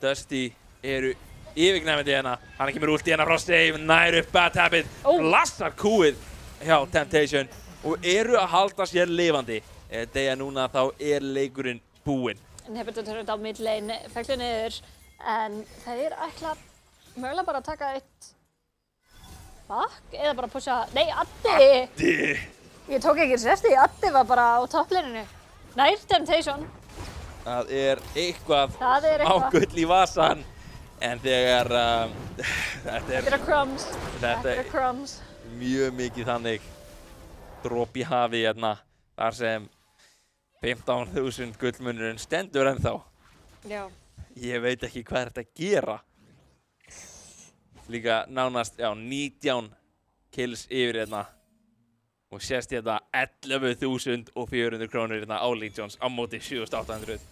Dusty eru yfirgnæfandi hérna. Hann kemur út í hérna frá save, nær upp Bad Habit. Lassar kúið hjá Temptation og eru að halda sér lifandi. Þegar núna þá er leikurinn búinn. Inhibitor turret á mid lane, fellur niður, en þeir ætla mögulega bara að taka eitt back eða bara pusha, nei Addi! Addi! Ég tók ekki eins eftir, Addi var bara á topplininu. Nær Temptation. Það er eitthvað águll í vasan, en þegar þetta er crumbs. Þetta er crumbs. Mjög mikið þannig drop í hafi hérna, þar sem 15.000 gullmunurinn stendur ennþá. Já. Ég veit ekki hvað þetta gera. Líka nánast, 19 kills yfir hérna. og sést hérna 11.400 krónur hérna á Legions á móti 7.800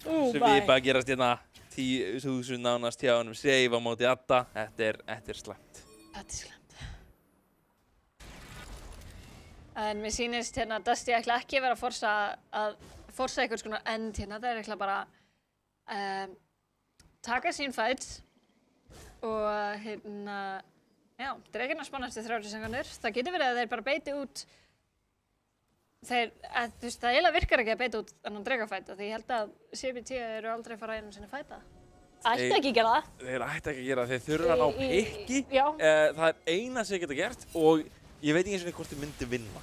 sem við bara gerast hérna 10.000 nánast hjá honum save á móti Adda. Þetta er slæmt. Þetta er slæmt. En mér sýnist hérna að Dusty ætla ekki vera að forsa einhvers konar end hérna. Það er ætla bara taka sín fights og hérna, já, þetta er ekki að spannast í 30 sekúndur. Það getur verið að þeir bara beiti út þú veist, það eiginlega virkar ekki að beita út þennan drekafæta því ég held að CBT eru aldrei fara einu sinni fæta. Ætti ekki að gera það. Þeir ætti ekki að gera það. Þeir þurfa að ná pikki. Já. Það er eina sem geta gert og ég veit ekki eins og hvort þið myndi vinna.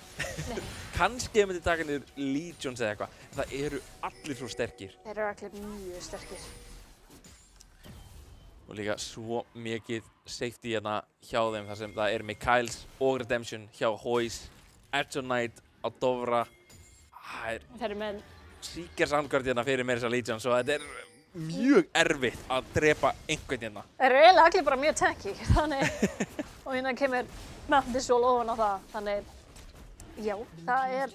Kannski myndi taka niður Legions eða eitthvað. Það eru allir svo sterkir. Þeir eru allir mjög sterkir. Og líka svo mikið safety hérna hjá þeim þar sem það er Mikhails og Redemption hjá Hoys, Edge of Night á Dofra. Það er með Seekers Vanguard hérna fyrir meira þessar Legions og þetta er mjög erfitt að drepa einhvern hérna. Þeir eru eiginlega allir bara mjög tanky, þannig, og hérna kemur Mantisol ofan á það, þannig, já, það er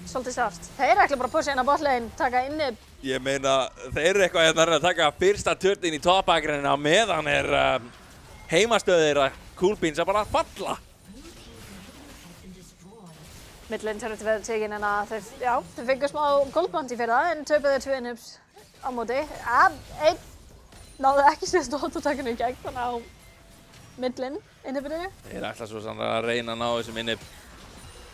svolítið sárt. Þeir ætla bara að pusha inn á botlane, taka inni. Ég meina, þeir eru eitthvað hérna að taka fyrsta törnin í toppakrinina meðan er heimastöð þeirra Cool Beans að bara falla. Midlane þarf að vera tekin en að þeir fengu smá goldband í fyrra en töpuðu 2 inhibs á móti. Einn náðu ekki síðast autotakinu í gegn þannig á Midlane inhibinu. Þeir ætla svo sannlega að reyna að ná þessum inhib.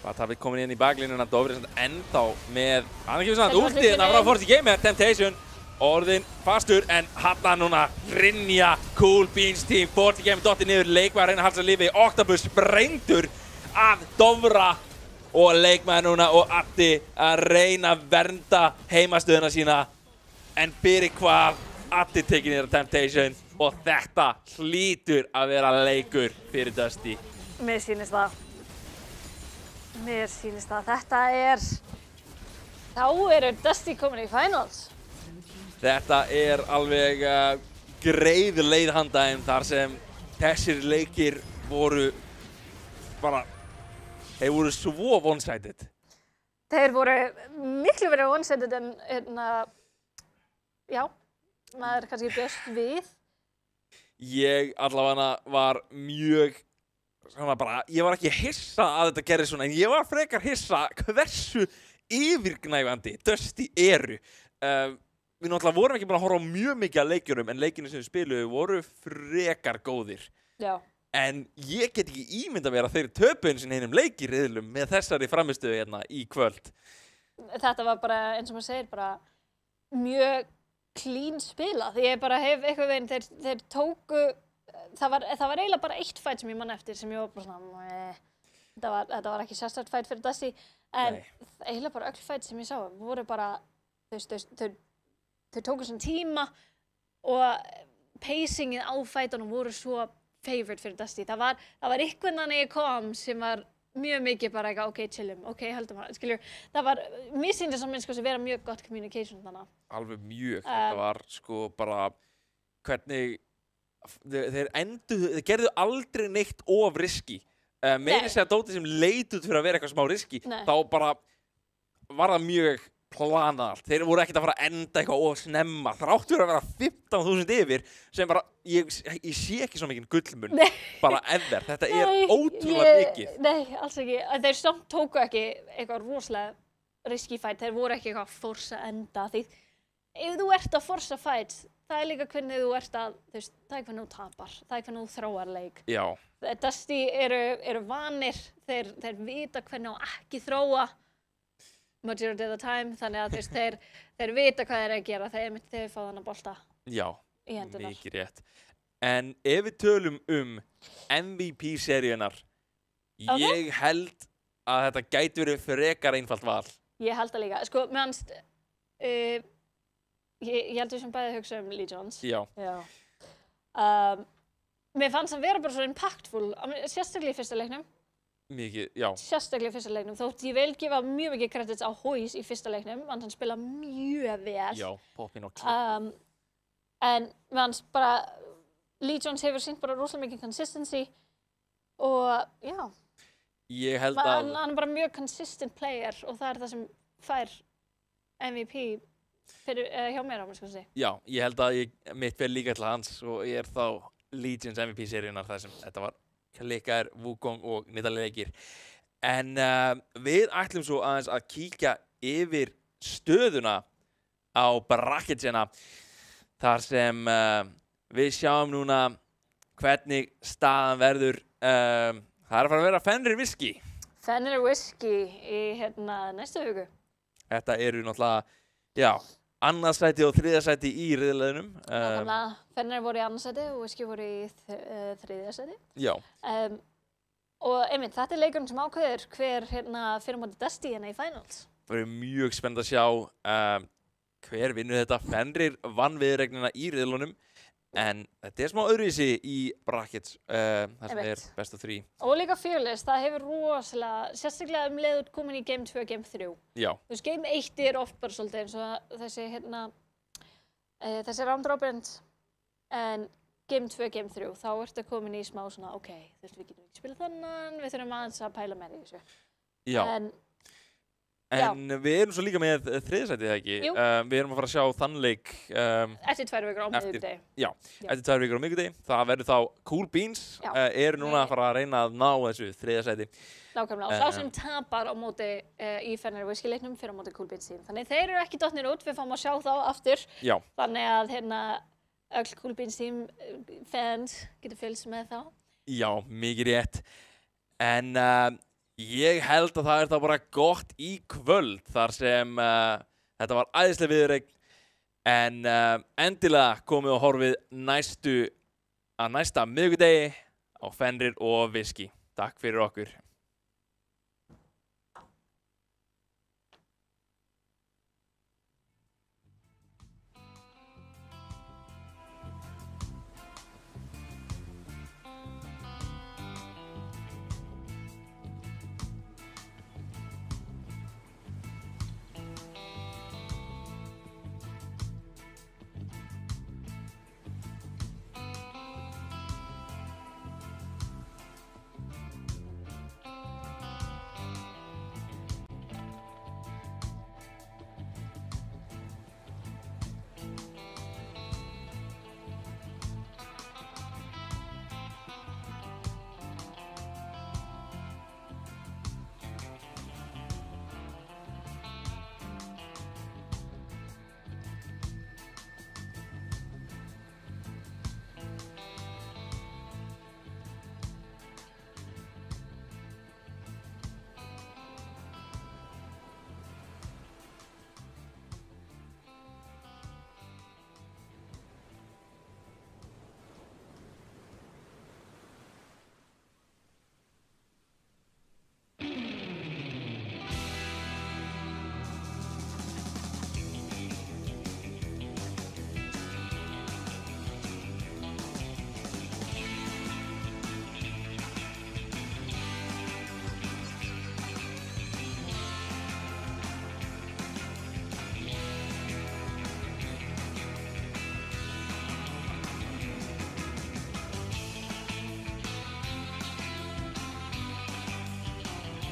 Batavit komin inn í baklínuna, Dofri er ennþá með, hann er ekki svona úrtíðina frá Forty Gamer, Temptation, orðin fastur en hann núna rinja Cool Beans team, Forty Gamer dotti niður, leikmaður reyna að halda lífi, Octopus sprengtur af Dofra og leikmaður núna og Addi að reyna að vernda heimastöðuna sína en fyrir hvað Addi tekið niður Temptation og þetta hlýtur að vera leikur fyrir Dusty. Mér sýnist það. Þetta er, þá eru Dusty komin í finals. Þetta er alveg greið leið handa þeim þar sem þessir leikir voru bara, þeir voru svo one-sided. Þeir voru miklu verið one-sided en já, maður kannski bjóst við. Ég allavega var mjög ég var ekki hissa að þetta gerði svona, en ég var frekar hissa hversu yfirgnæfandi Dusty eru. Við náttúrulega vorum ekki bara að horfa á mjög mikið af leikjunum, en leikjunum sem við spiluðu voru frekar góðir. Já. En ég get ekki ímyndað mér að þeir töpuðu sinni einum leikiriðlum með þessari framistöðu hérna í kvöld. Þetta var bara, eins og maður segir, bara mjög clean spilað. Ég bara hef eitthvað veginn, þeir tóku það var eiginlega bara eitt fight sem ég man eftir sem ég var bara svona þetta var ekki sérstakt fight fyrir Dusty en eiginlega bara öll fight sem ég sá voru bara þau tóku svona tíma og pacingið á fightunum voru svo favorite fyrir Dusty. Það var eitthvað þannig ég kom sem var mjög mikið bara eitthvað, ok, chillum, ok, höldum hann, skiljur. Það var, mér sýndist að minnst vera mjög gott communication þannig. Alveg mjög, þetta var sko bara hvernig þeir gerðu aldrei neitt of riski. Meira segja Dóti sem leit út fyrir að vera eitthvað smá riski, þá bara var það mjög planað allt. Þeir voru ekkert að fara að enda eitthvað of snemma. Þrátt fyrir að vera 15.000 yfir sem bara, ég sé ekki svo mikinn gullmun, bara ever. Þetta er ótrúlega mikið. Nei, alls ekki. Þeir samt tóku ekki eitthvað rosalega risky fight. Þeir voru ekki eitthvað að forsa enda. Því ef þú ert að forsa fight, það er líka hvernig þú ert að, þú veist, það er hvernig þú tapar. Það er hvernig þú þróar leik. Já. Dusty eru vanir. Þeir vita hvernig á ekki þróa. Majority of the time, þannig að þú veist, þeir vita hvað þeir að gera þegar fá þannig bolta í hendunar. Mikið rétt. En ef við tölum MVP-seríunar, ég held að þetta gæti verið frekar einfalt val. Ég held það líka. Sko, mér fannst, ég held við sem bæði hugsa Legions. Já. Mér fannst það vera bara svo impactful, sérstaklega í fyrsta leiknum. Mikið, já. Sérstaklega í fyrsta leiknum, þótt ég vil gefa mjög mikið credits á Hoys í fyrsta leiknum, hann spila mjög vel. Já, poppin og klík. En meðan bara, Legions hefur sýnt bara rosalega mikið consistency og já. Ég held Hann að... er bara mjög consistent player og það það sem fær MVP fyrir, hjá mér á mér, sko að segja. Já, ég held að mitt fer líka til hans og ég þá Legions MVP-seríunar þar sem þetta var klikkaðir, Wukong og nýttalegir. En við ætlum svo aðeins að kíkja yfir stöðuna á bracketsina þar sem við sjáum núna hvernig staðan verður. Það að fara að vera Fenrir Whiskey. Fenrir Whiskey í næstu viku. Þetta eru náttúrulega, já, annað sæti og þriðja sæti í riðlaunum. Fenrir voru í annað sæti og Whiskey voru í þriðja sæti. Já. Og einmitt, þetta leikurinn sem ákveður hver fyrir móti Dusty í finals. Það verður mjög spennt að sjá hver vinnur þetta. Fenrir vann viðregnina í riðlunum, en þetta smá öðruvísi í brackets, þar sem best of 3. Og líka Fearless, það hefur rosalega, sérstaklega leið komin í Game 2 og Game 3. Já. Þú veist, Game 1 oft bara svolítið eins og þessi round robins, en Game 2, Game 3, þá ertu komin í smá svona, ok, þú veist, við getum ekki spilað þannan, við þurfum aðeins að pæla með þessu. Já. En við erum svo líka með þriðasætið, eða ekki? Jú. Við erum að fara að sjá þann leik... Eftir 2 vikur á miðvikudegi. Já, eftir 2 vikur á miðvikudegi. Það verður þá Cool Beans, eru núna að fara að reyna að ná þessu þriðasæti. Nákvæmlega, og sá sem tapar á móti í Fenrir Whiskey leiknum fyrir á móti Cool Beans team. Þannig þeir eru ekki dottnir út, við fáum að sjá þá aftur. Já. Þannig að öll Cool Beans team fans getur fylgst með þá. Já, mikið rétt. En ég held að það þá bara gott í kvöld þar sem þetta var æðislega viðureign. En endilega komið og horfið næsta miðvikudegi á Fenrir og Whiskey. Takk fyrir okkur.